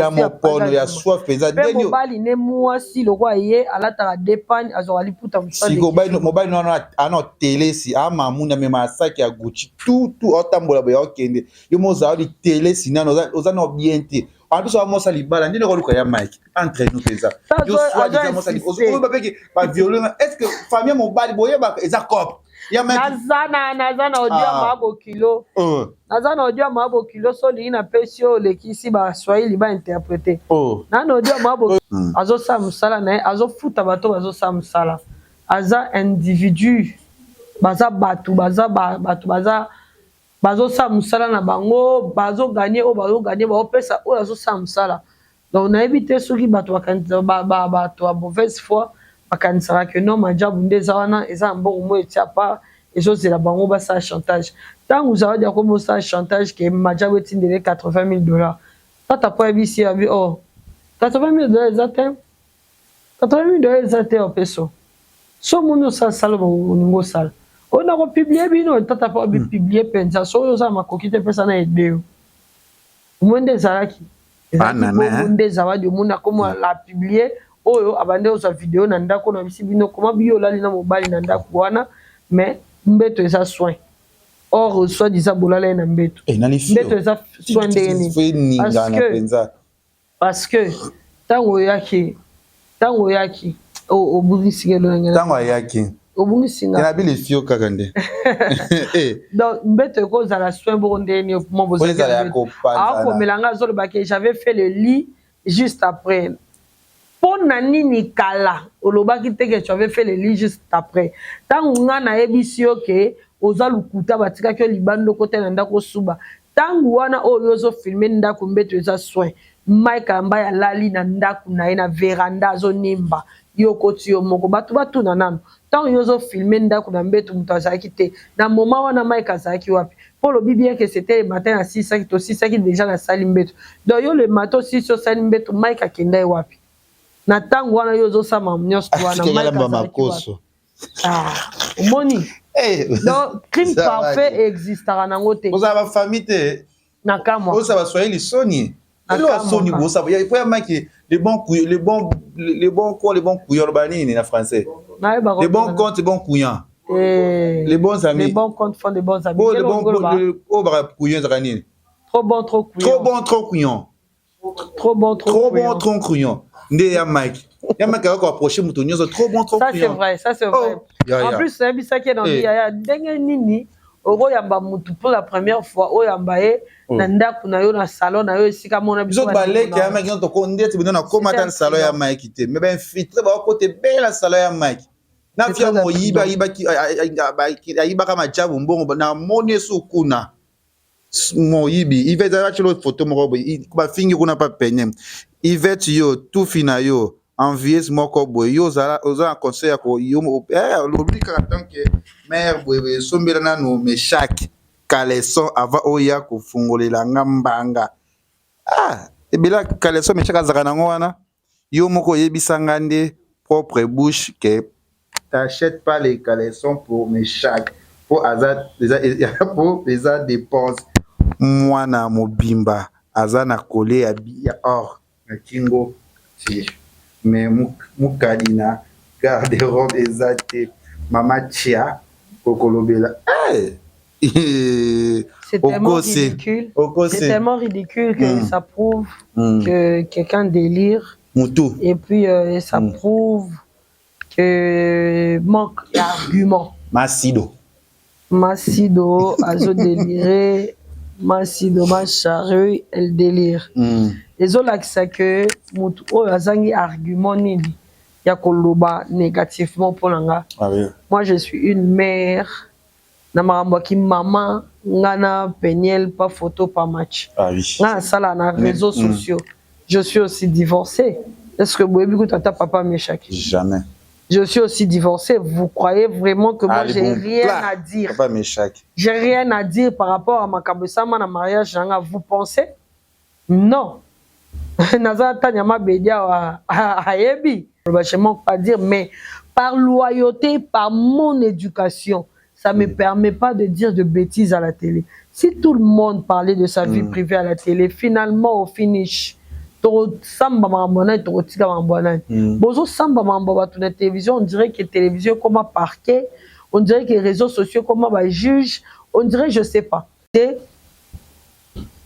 ya soif penza ndeni mobali ne mwasi lokwa ye alata dépanne azali puta musali siko mobali no ana télé si ama muna me masaki ya Gucci tout otambola boya okende yo mo zawadi télé si nano oza no bien te en plus on ça libala ndine ko luka ya Mike entre nous pesa yo soit déjà mo ça on ba peki ba violent est-ce que famille mobali boye ba eza cop ya Mike nazana odia mabo kilo nazana odia mabo kilo so li na pesio le kisi ba swahili ba interpréter nana odia mabo azo sa musala na azo futa bato bazo sa musala aza individu baza batu bazo sa musala na bango bazo gagner ba opesa o azo sa musala donc na éviter soki bato bakanza bato a mauvaise foi bakanza que non majabu ndeza wana eza mbongo mo etia pa ezozela bango ba sa chantage tango uzawadi ya komo sa chantage ke majabu etindele $80,000 tata po ebisi abi oh $80,000 ezate $80,000 ezate o peso so muno sa sala ngo sala on a republié bino tata pa bi publier penza so yo za makoki te pesa na edeo mwende zaraki mwende zawadi muna komo la publier oyo abande oza vidéo na ndako na bisi bino koma biyo lali na mobali na ndako wana mais mbeto eza soin or soit disa bolala na mbeto mbeto eza soin ndeni parce que tango yaki obungisi ngelo ngena tango yaki obungisi nga na bile fio kakande donc mbeto ko za la soin bo ndeni mo bozala ako melanga zolo bake j'avais fait le lit juste après pour nani kala olobaki teke tu avais fait le lit juste après tango nga na ebisi oke oza lukuta batika ke libando kote na ndako suba tango wana oyo zo filmer ndako mbeto eza soin Mike amba ya lali na ndako na na veranda zo nimba yokoti yo moko batu na nano tango yo zo filmer ndako na mbeto muto azaki te na moment wana Mike azaki wapi pour le bien que c'était le matin à 6h to 6h déjà na salle mbeto donc yo le matin 6h salle mbeto Mike akenda wapi na tango wana yo zo sama nyos wana Mike makoso moni donc crime parfait existera nango te oza ba famille te na kamwa oza ba swahili soni elo soni bosa ya pour Mike les bons couillons banini na français les bons comptes les bons couillons les bons amis les bons comptes font des bons amis les bons couillons zanini trop bon trop couillon trop couillon nde ya Mike ko approcher muto nyozo trop bon trop couillon ça c'est vrai en plus c'est bisa qui dans ya ndenge nini oro yamba mutu pour la première fois o yamba e na ndako na yo na salon na yo esika mona biso baleke ya Mike to ko ndeti bino na komata na salon ya Mike te mais ben filtre ba côté belle la salon ya Mike na fia mo yiba kama jabu mbongo na moni sukuna mo yibi Yvette a acheté l'autre photo mo ba fingi kuna pa penye Yvette yo tout fina yo envier moko boy yo za conseil ko yo l'oubli ka tant que mère boy sombela na no me chaque caleçon avant oya ko fungolela ngambanga ebila caleçon me chaque zaka nango wana yo moko yebisa ngande propre bouche que t'achètes pas les caleçons pour mes chaque pour azat pour les dépenses mwana mobimba azana collé ya or na kingo si mais mukadina garde-robe ezate mama chia kokolobela c'est tellement ridicule que ça prouve que quelqu'un délire et puis ça prouve que manque d'arguments. Massido azo déliré Massido Macharu elle délire les autres c'est que mutu oyo azangi argument nini ya koloba négativement pour langa moi je suis une mère na makambo ki maman ngana Peniel pas photo pas match. Ah oui. Ngana sala na réseaux sociaux. Je suis aussi divorcé. Est-ce que vous avez tata papa Meshaki? Jamais. Je suis aussi divorcé. Vous croyez vraiment que moi j'ai rien à dire? Papa Meshaki. J'ai rien à dire par rapport à ma kabesama na mariage. Vous pensez? Non. Nazata nyama bedia ayebi. Je ne manque pas dire, mais par loyauté, par mon éducation, ça ne me permet pas de dire de bêtises à la télé. Si tout le monde parlait de sa vie privée à la télé, finalement, au finish, samba mambona tokotika mambona bozo samba mambaba tu na télévision, on dirait que télévision comme un parquet, on dirait que les réseaux sociaux comme un juge, on dirait je sais pas. Et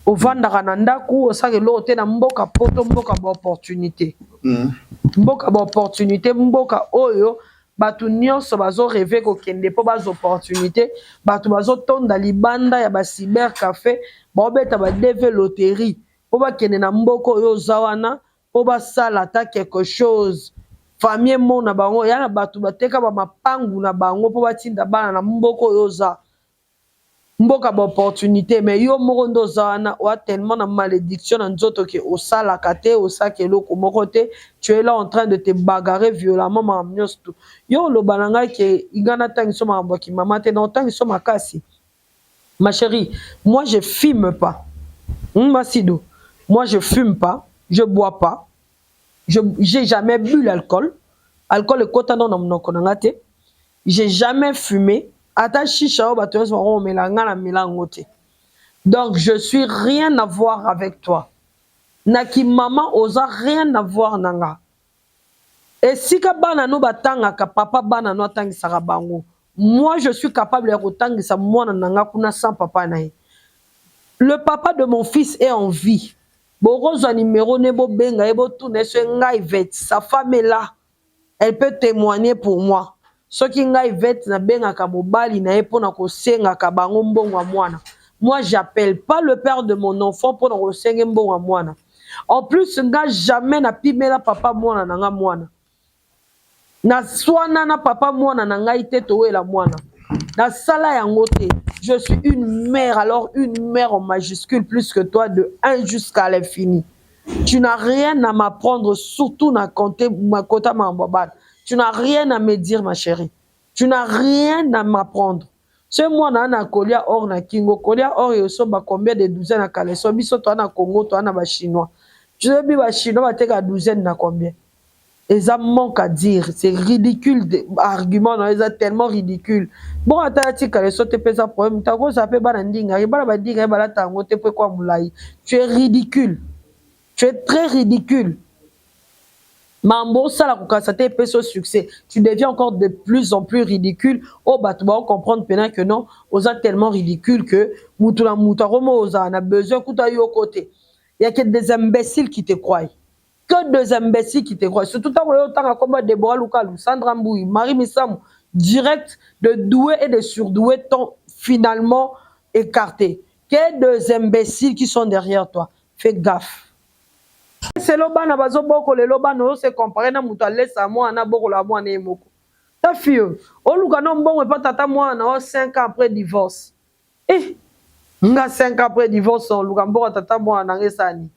au vandaka na ndaku osaka lote na mboka poto mboka ba opportunité. Mboka ba opportunité mboka oyo batu nyonso bazo rêver ko kende po baz opportunité, batu bazo tonda libanda ya ba cyber café, ba obeta ba DV loterie. Po ba kende na mboko oyo zawana, po ba sala ta quelque chose. Famille mo na bango ya na batu bateka ba mapangu na bango po ba tinda bana na mboko oyo za. Mboka ba opportunité, mais yo morondo zawana wa tellement na malédiction na nzoto ke osala kate osake loko mokote, tu es là en train de te bagarrer violemment mamnyos tout. Yo lo bananga ke igana tangi so mambo ki mama te na tangi so makasi. Ma chérie, moi je fume pas. Masido, moi je fume pas, je bois pas. J'ai jamais bu l'alcool. Alcool est kota non na konangate. J'ai jamais fumé. Donc je suis rien à voir avec toi. Naki maman osa rien à voir nanga. Et si ka bana no batanga ka papa bana no tangi sarabango. Moi je suis capable de rotangi sa mwana nanga kuna sans papa nae. Le papa de mon fils est en vie. Borozo numéro nebo benga ebo tout ne se ngai vet. Sa femme est là. Elle peut témoigner pour moi. Ce qui ngai vet na benga ka mobali na e pona ko senga ka bango mbongo mwana. Moi j'appelle pas le père de mon enfant pour ko senga mbongo mwana. En plus nga jamais na pimela papa mwana na nga mwana. Na swana na papa mwana na ngai te toela mwana. Na sala yango te. Je suis une mère, alors une mère en majuscule plus que toi de 1 jusqu'à l'infini. Tu n'as rien à m'apprendre, surtout na compter ma kota mambobal. Tu n'as rien à me dire, ma chérie. Tu n'as rien à m'apprendre. Ce moi, na kolia or na kingo. Kolia or et so ba combien de douzaines à Kaleso. Biso toi na Congo, toi na ba chinois. Tu sais bien ba chinois ba teka douzaine na combien. Et ça manque à dire. C'est ridicule. Argument, non, c'est tellement ridicule. Bon, attends, tu Kaleso te pèse un problème. T'as quoi ça fait banandinga. Il ba dinga ba la tango te pe quoi moulai. Tu es ridicule. Tu es très ridicule. Mambo, ça la kukasa te pe so succès. Tu deviens encore de plus en plus ridicule. Oh, bah, tu vas comprendre maintenant que non, osa tellement ridicule que Moutula Moutaromo osa a besoin kuta yo côté. Il y a que des imbéciles qui te croient. Que des imbéciles qui te croient. Surtout tant que comme Deborah Lukalou, Sandra Mbouy, Marie Missamou, direct de doué et de surdoué t'ont finalement écarté. Que des imbéciles qui sont derrière toi. Fais gaffe. C'est le ban à bazo boko le loban no se comparer na mutu alesa moi na boko la moi na moko. Ta fille, o luka no mbongo pas tata moi na 5 ans après divorce. Eh, nga 5 ans après divorce on luka mboko tata moi na ngesani.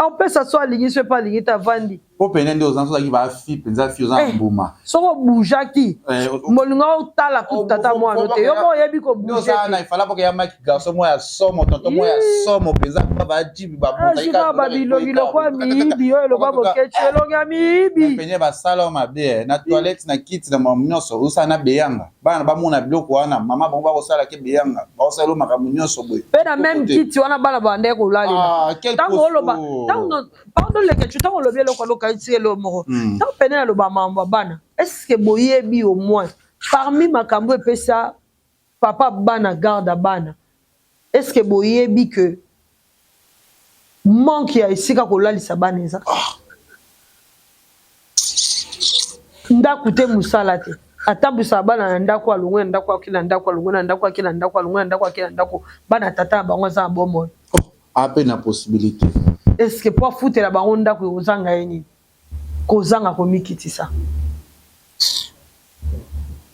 On peut s'asseoir ligné c'est pas ligné ta vandi. Po penende aux enfants qui va fi penza fi aux mbuma. Soko bouja ki. Molinga otala ku tata moi no te. Yo mo yebi ko bouja. No ça na il fallait pas que ya maki garçon moi ya somo tonton moi ya somo penza ba jibi ba monta ika ba bilo kwa mibi yo lo ba bokeche lo nga mibi. Penye ba sala ma be na toilette na kit na monyoso usa na beyanga. Bana ba mona biloko wana mama ba ko sala ke beyanga. Ba sala ma kamunyoso boy. Pe na même kit wana bana ba ndeko lali. Ah quel pardon les que tu t'en le bien le quoi le moro. Tant peine le ba mamba bana. Est-ce que boyebi au moins parmi makambo et ça papa bana garde bana. Est-ce que boyebi que manque ya isika ko lali sabana eza. Ndaku te musala te. Atabu sabana ndako alungwe ndako akila ndako alungwe ndako akila ndako alungwe ndako akila ndako bana tata bango za bomo. Ape na possibilité. Est-ce que pour foutre la baronne d'ako ozanga yeni kozanga ko mikiti ça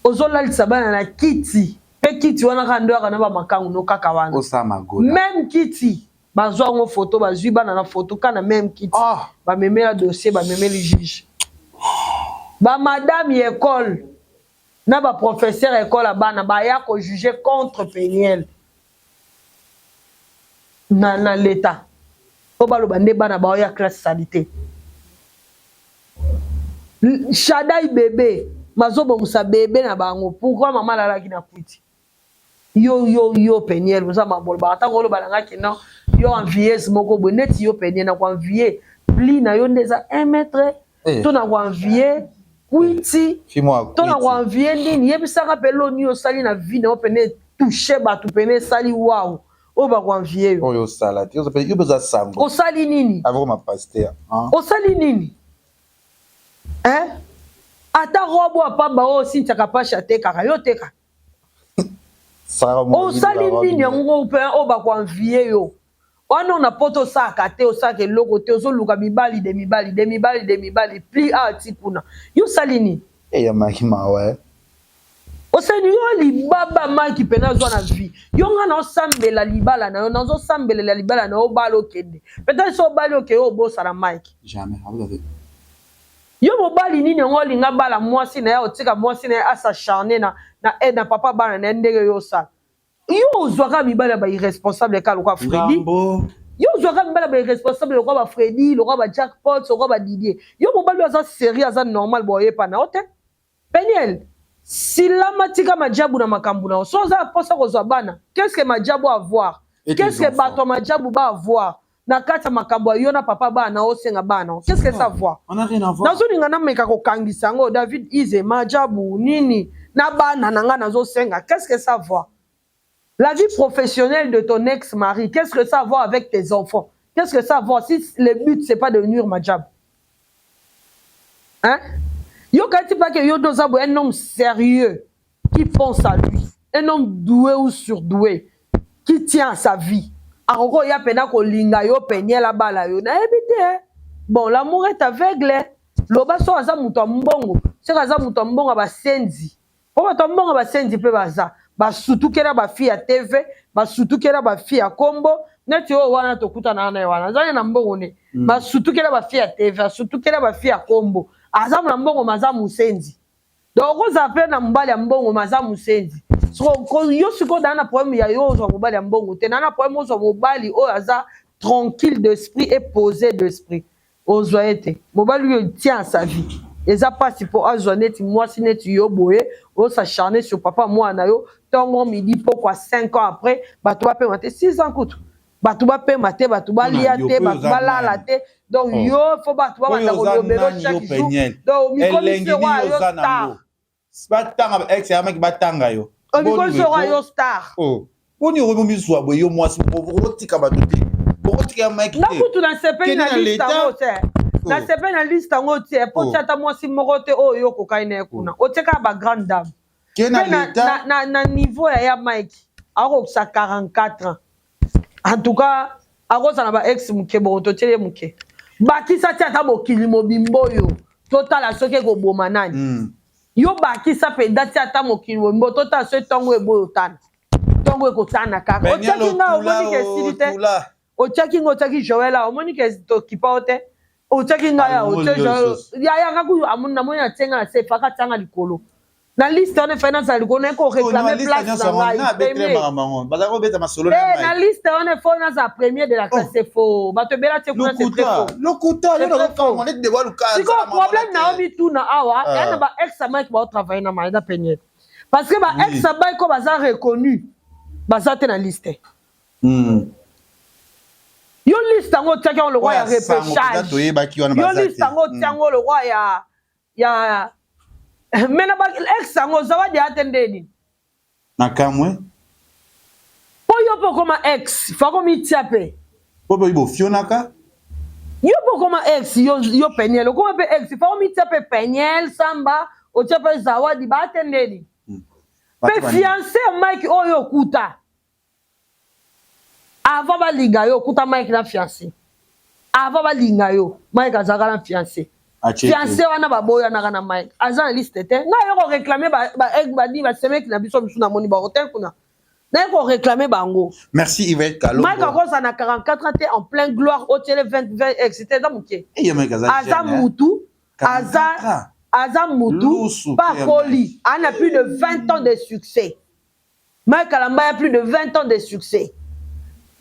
ozola lisabana na kiti pe kiti wana ka ndo kana ba makangu no kaka wana osama gola même kiti bazwa ngo photo bazwi bana na photo kana même kiti ba memela dossier ba memeli juge ba madame école na ba professeur école bana ba ya ko juger contre Peniel na l'état o balo bande bana ba ya classe salité Shadai bébé mazobo musa bébé na bango pourquoi maman la ki na kwiti yo Peniel musa mabolo ba ta ngolo balanga ki non yo envier moko bo net yo Peniel na ko envier pli na yo ndeza 1 mètre to na ko envier kwiti to na ko envier ndini yebisaka pelo ni yo sali na vie na opene toucher ba tu pene sali wow o ba ko envier yo yo sala yo beza sango o sali nini avec ma pasteur o sali nini ata robo apamba o sintiaka pasha tekaka yo teka osali nini yango mpe o bakoanvie yo wana ona poto osaka te osaka eloko te ozoluka mibali de mibali pli ati kuna yo osali nini ya makima we osali yo libaba maki mpena azwa na vie yo nga na osambela libala na yo nazosambelela libala na yo obala okende peut-être so obali okende obosala mike jamais yo mobali nini yango olinga bala mwasi na ye otika mwasi na ye asacharne na papa bana na ye ndenge yo osala yo ozwaka mibali ya bairresponsable ka lokwa Fredi yo ozwaka mibali ya bairresponsable lokwa bafredi lokwa bajackpot lokwa badidier yo mobali aza série aza normal boyepa na yo te Peniel silama tika majabu na makambu na yo so oza posa kozwa bana qu'est-ce que majabu avoir qu'est-ce que bato majabu ba avoir na kata makambo yo na papa bana osenga bana qu'est-ce que ça voit on a rien à voir nazo ninga na meka ko kangisa ngo David Ize majabu nini na bana nanga nazo senga qu'est-ce que ça voit la vie professionnelle de ton ex-mari qu'est-ce que ça voit avec tes enfants qu'est-ce que ça voit si le but c'est pas de nuire majab hein yo kati pas que yo doza bo un homme sérieux qui pense à lui un homme doué ou surdoué qui tient à sa vie Aroko ya pena ko linga yo Peniel bala yo na ebite bon l'amour est aveugle loba so aza muto mbongo c'est aza muto mbongo ba senzi o ba mbongo ba senzi pe baza ba sutukera ba fille ya TV ba sutukera ba fille ya kombo neti o wana to kutana na wana zanya na mbongo ne ba sutukera ba fille ya TV ba sutukera ba fille ya kombo aza na mbongo maza musenzi donc ko zape na mbali ya mbongo maza musenzi so yo siko dana problème ya yo zo mobali ya mbongo te na problème zo mobali o aza tranquille d'esprit et posé d'esprit ozoete mobali yo tient sa vie eza pas pour azoneti moi sineti yo boye o s'acharner sur papa moi na yo tongo midi pourquoi 5 ans après bato ba pe maté 6 ans kutu bato ba pe maté bato ba lia te bato ba la te donc yo faut bato ba banda ko lobelo chaque jour donc mi komisi wa yo star batanga ex ya maki batanga yo Omikoli sera yo star. Oh. Oni omi so aboye yo mwasi otika batuti. Otika Mike. Na kutu na sepe na liste ngote. Na sepe na liste ngote po chata mwasi mokote o yo kokaine kuna. Oteka ba grande dame. Na niveau ya Mike. Ako sa 44 ans. En tout cas, ako sa na ba ex muke bo to tele muke. Bakisa chata bokili mobimbo yo. Total asoke ko boma nani. Yo bakisa pe dati ata mokili mbo tota so tongo ebo tana tongo ko tana kaka o chaki nga o moni ke silite o chaki ngo chaki Joela o moni ke to kipaote o chaki nga ya o chaki ya ngaku amuna moni atenga na se faka tanga likolo na liste on finance alikona ko réclamer place na na liste on finance à premier de la classe c'est faux ba te bela te kuna c'est très faux lokuta le no on est de waluka c'est quoi problème na obi tuna awa ya na ba ex Mike ba travailler na maïda Peniel parce que ba ex Mike ko baza reconnu baza te na liste yo liste ngo teka le roi ya repêchage yo liste ngo teka le roi ya Mena ba ex sango zawadi atendeni nakamwe Yo po koma ex fako mitiape Popo ibo fionaka yo po koma ex yo Peniel koma pe ex fako mitiape Peniel Samba o tiape zawadi ba atendeni pe fiancé Mike oyo kuta avant ba linga yo kuta Mike na fiancé avant ba linga yo Mike azaka na fiancé fiancé wana baboya na Mike aza na liste te nga yoko réclamer ba di ba semek na biso musu na moni ba hotel kuna na yoko réclamer bango. Merci Yvette Kalombo. Mike akosa na 44 ans en plein gloire au télé 20 etc dans muke aza mutu aza mutu pas Koli a plus de 20 ans de succès. Mike Kalamba a plus de 20 ans de succès.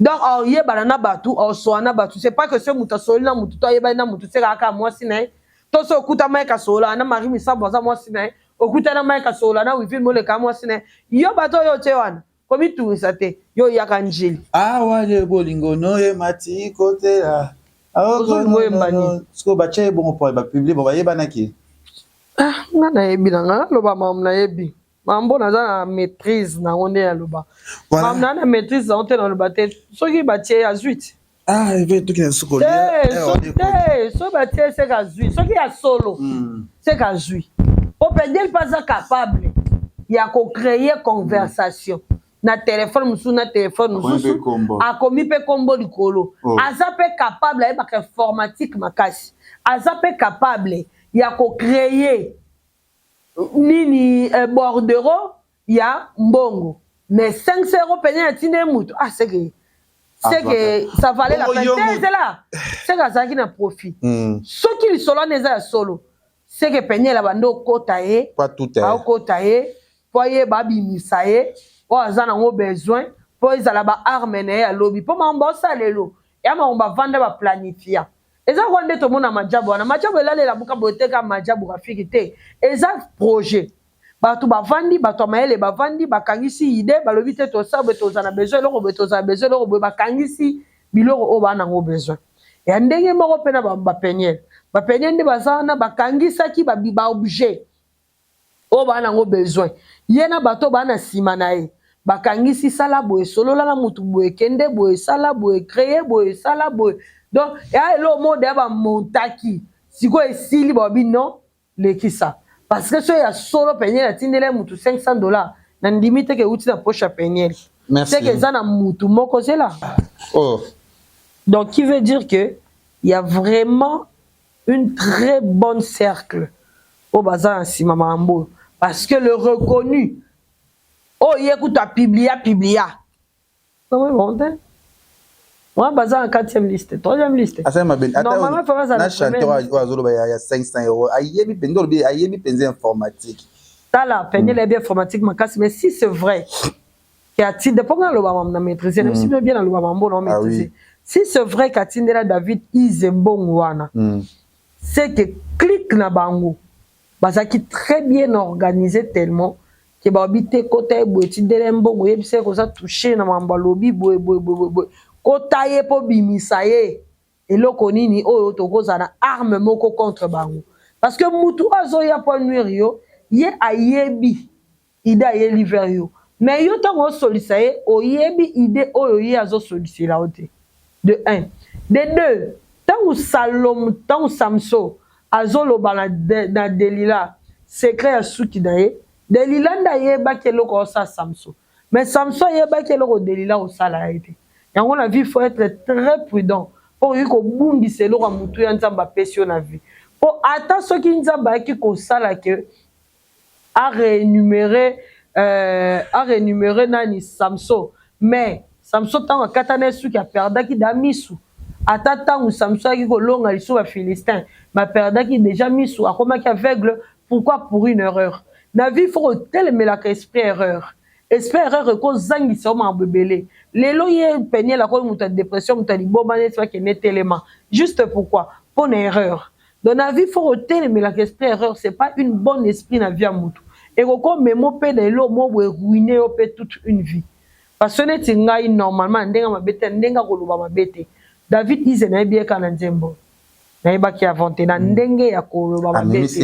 Donc yé banana batu soana batu c'est pas que ce muta solina mutu to yeba na mutu c'est ka moi siné to so okuta Mike sola na mari misa boza moi siné okuta na Mike sola na wifi mo le ka moi siné yo bato yo tewana komi tu sate yo yaka njili wale bolingo no ye mati kotela sko bache bon po ba publier bon ba yeba na ki nga na yebi nga loba mam na yebi mambo na za maîtrise na onde ya loba mam na maîtrise za onte na loba te soki batie ya 8 Yvette to ki na soko so batie c'est ka 8 soki ya solo c'est ka 8 o peut pas capable ya ko créer conversation na téléphone musu na téléphone musu akomi pe kombo likolo aza pe capable ya ba informatique makasi aza pe capable ya ko créer nini bordereau ya mbongo mais 500 € payé à tine mutu c'est que ça valait la peine c'est là c'est que ça qui na profit ce qui solo neza solo c'est que payé la bando kotaye pas tout kotaye poye babi misaye o azana ngo besoin po izala ba arme na ya lobby po mambo salelo ya mambo vendre ba planifier eza konde to mona majabu wana majabu elalela buka boteka majabu rafiki te eza projet batu bavandi batu maele bavandi bakangisi idée balobi te to sabe to zana besoin loko beto za besoin loko bakangisi biloko o bana ngo besoin ya ndenge moko pena ba penyel nde bazana bakangisa ki ba objet o bana ngo besoin yena bato bana sima na ye bakangisi sala boye solo la mutu boye kende boye sala boye créer boye sala boye. Donc, il y a le mot de montaki. Si vous avez dit non, les qui ça. Parce que si vous avez solo payé la tindele mutu $500, na limite que vous avez poche à payer. C'est que ça na mutu moko c'est là. Donc, qui veut dire que il y a vraiment une très bonne cercle au bazar en Simamambo. Parce que le reconnu, il écoute à publier. Non, mais bon, moi, baza en 4e liste, 3e liste. Normalement, il faut ça. Chanteur à 500 €. Ayebi pendol bi ayebi penze informatique. Tala penye les bien informatique makasi mais si c'est vrai qu'il y a titre dépend le baba na maîtriser même si bien le baba mbo na maîtriser. Si c'est vrai qu'Atindela David Izembongwana. C'est que clique na bango. Baza qui très bien organisé tellement que ba habiter côté boeti delembo yebise ko ça toucher na mamba lobby boy kotaye po bimisaye eloko nini oyo tokoza na arme moko contre bango parce que mutu azoya po nuire yo ye ayebi ida ye liver yo mais yo tango solisaye oyebi ide oyo ye azo solisila ote de 1 de 2 tango Samso azoloba na Delila secret ya suki na ye Delila nda yeba keloko osa Samso mais Samso yeba keloko Delila osala ete. Et on a vu qu'il faut être très prudent pour que bundi se lo mutu ya nzamba pesio na vie. Pour attendre ce qui nzamba qui kosala que a réénumérer nani Samso mais Samso tango katane su ki a perdaki da misu. Ata tango Samso ki kolonga liso ba Philistin, ma perdaki déjà misu akoma ki aveugle pourquoi pour une erreur. Na vie faut tellement la esprit erreur. Esprit erreur ko zangi so ma bebele. Lelo ye penye la ko muta dépression muta liboba ne soit que net élément. Juste pourquoi? Pour une erreur. Dans la vie faut tellement la esprit erreur, c'est pas une bonne esprit na vie mutu. Et ko memo pe de lo mo ruiner o pe toute une vie. Parce que net ngai normalement ndenga mabete ndenga ko luba mabete. David ize na bien kana nzembo. Na yeba ki avanté na ndenge ya ko luba mabete.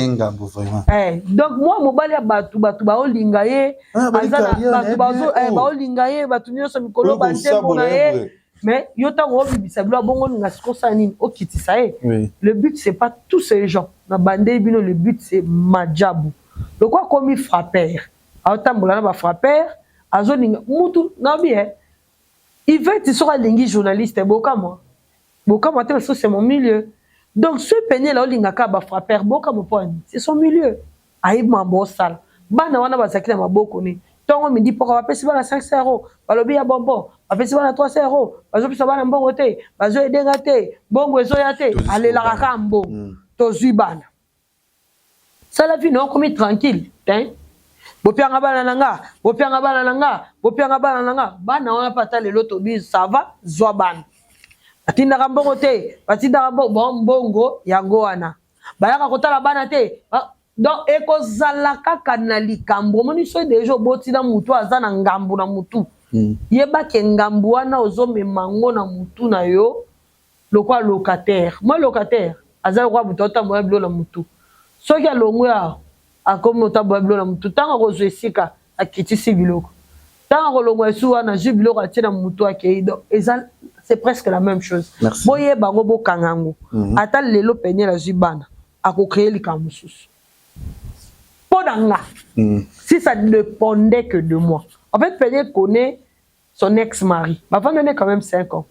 Donc moi mobali ya batu ba olinga ye azana batu ba olinga ye batu nyoso mikolo ba nzembo na ye. Mais yo tango bibisa bilo bongo nga sikosa nini okitisa ye. Le but c'est pas tous ces gens. Na bande bino le but c'est majabu. Le quoi comme frappeur. Aotambola na ba frappeur azoninga mutu na bien. Il veut tu seras lingi journaliste boka moi. Boka moi c'est mon milieu. Donc ce peigné là olingaka ba frapper boka moponi c'est son milieu aïb mambo sala bana wana bazaki na maboko ni tongo midi poko bapesi bana 500 euros balobi ya bonbon bapesi bana 300 euros bazopesa bana mbongo te bazo edenga te bongo ezo ya te alelaka ka mbongo tozwi bana sala vie non comme tranquille hein bopianga bana nanga bopianga bana nanga bopianga bana nanga bana wana pata lelo tobi ça va zwa bana batindaka mbongo te batindaka mbongo yango wana bayaka kotala bana te donc ekozala kaka na likambo omoni so deja obotina mutu aza na ngambu na mutu yebake ngambu wana ozomema ngo na mutu na yo lokwa locataire moi locataire aza lokwa mutu otambola bilo na mutu soki alongo ya akomi otambola bilo na mutu ntango akozwa esika akitisi biloko ntango akolongo esu wana zwi biloko atie na mutu akei donc eza c'est presque la même chose boye bango bokangango ata lelo peigné la zwi bana akocréer likambo mosusu si ça ne dépendait que de moi. En fait, Peigné connaît son ex-mari. Ma femme est quand même 5 ans.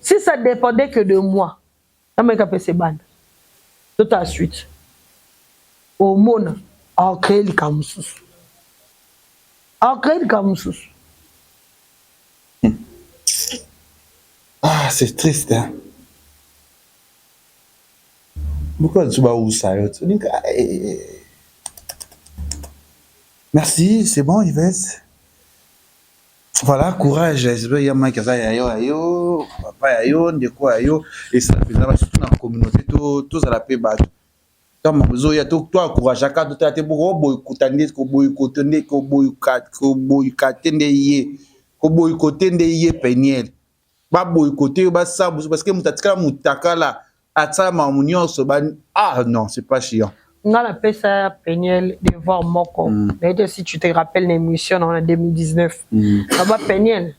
Si ça ne dépendait que de moi, je vais faire ces bandes. Tout à suite. Au monde, on crée le Kamoussous. On crée le Kamoussous. Ah, c'est triste, hein. Pourquoi tu vas où ça? Merci, c'est bon, Yves. Voilà, courage. Il y a Mike, ayo, papa, ayo, de quoi, ayo. Et ça fait surtout dans la communauté, tous à la paix, bah. Comme il y a tout, toi, courage. Chacun de tes bourreaux, boycotter, Peigné. Pas boycotter, ça, parce que Moutaka là, ah non, c'est pas chiant. On a appelé ça Peigné devant Moko. Si tu te rappelles l'émission en 2019, là-bas Peigné,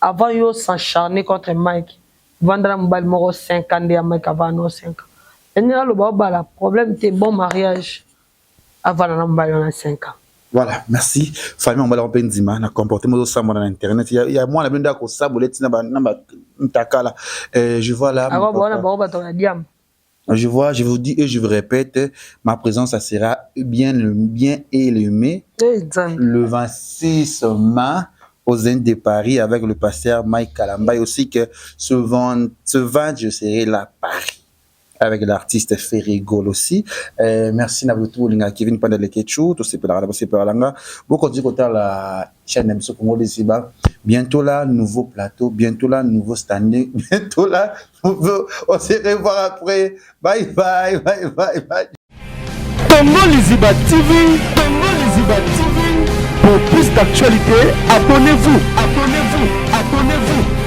avant il s'acharner contre Mike, vendre un bal moro 5 ans à Mike avant 5 ans. Et là le problème était bon mariage avant un bal 5 ans. Voilà, merci. Famille, on va leur benzima, on a comporté moi ça dans internet. Il y a moi la benda ko sabolet na mtakala. Je vois là. Je vois, je vous dis et je vous répète, ma présence ça sera bien aimé le 26 mai aux Indes de Paris avec le pasteur Mike Kalamba et aussi que ce 20 je serai là à Paris avec l'artiste Ferrigol aussi. Merci Nabutu Linga Kevin pendant les ketchou, tout c'est par là. Beaucoup de côté la chaîne M Congo des Siba. Bientôt là nouveau plateau, bientôt là nouveau standing, bientôt là on se revoit après. Bye bye bye bye bye. Congo Liziba TV, Congo Liziba TV. Pour plus d'actualités, abonnez-vous, abonnez-vous, abonnez-vous.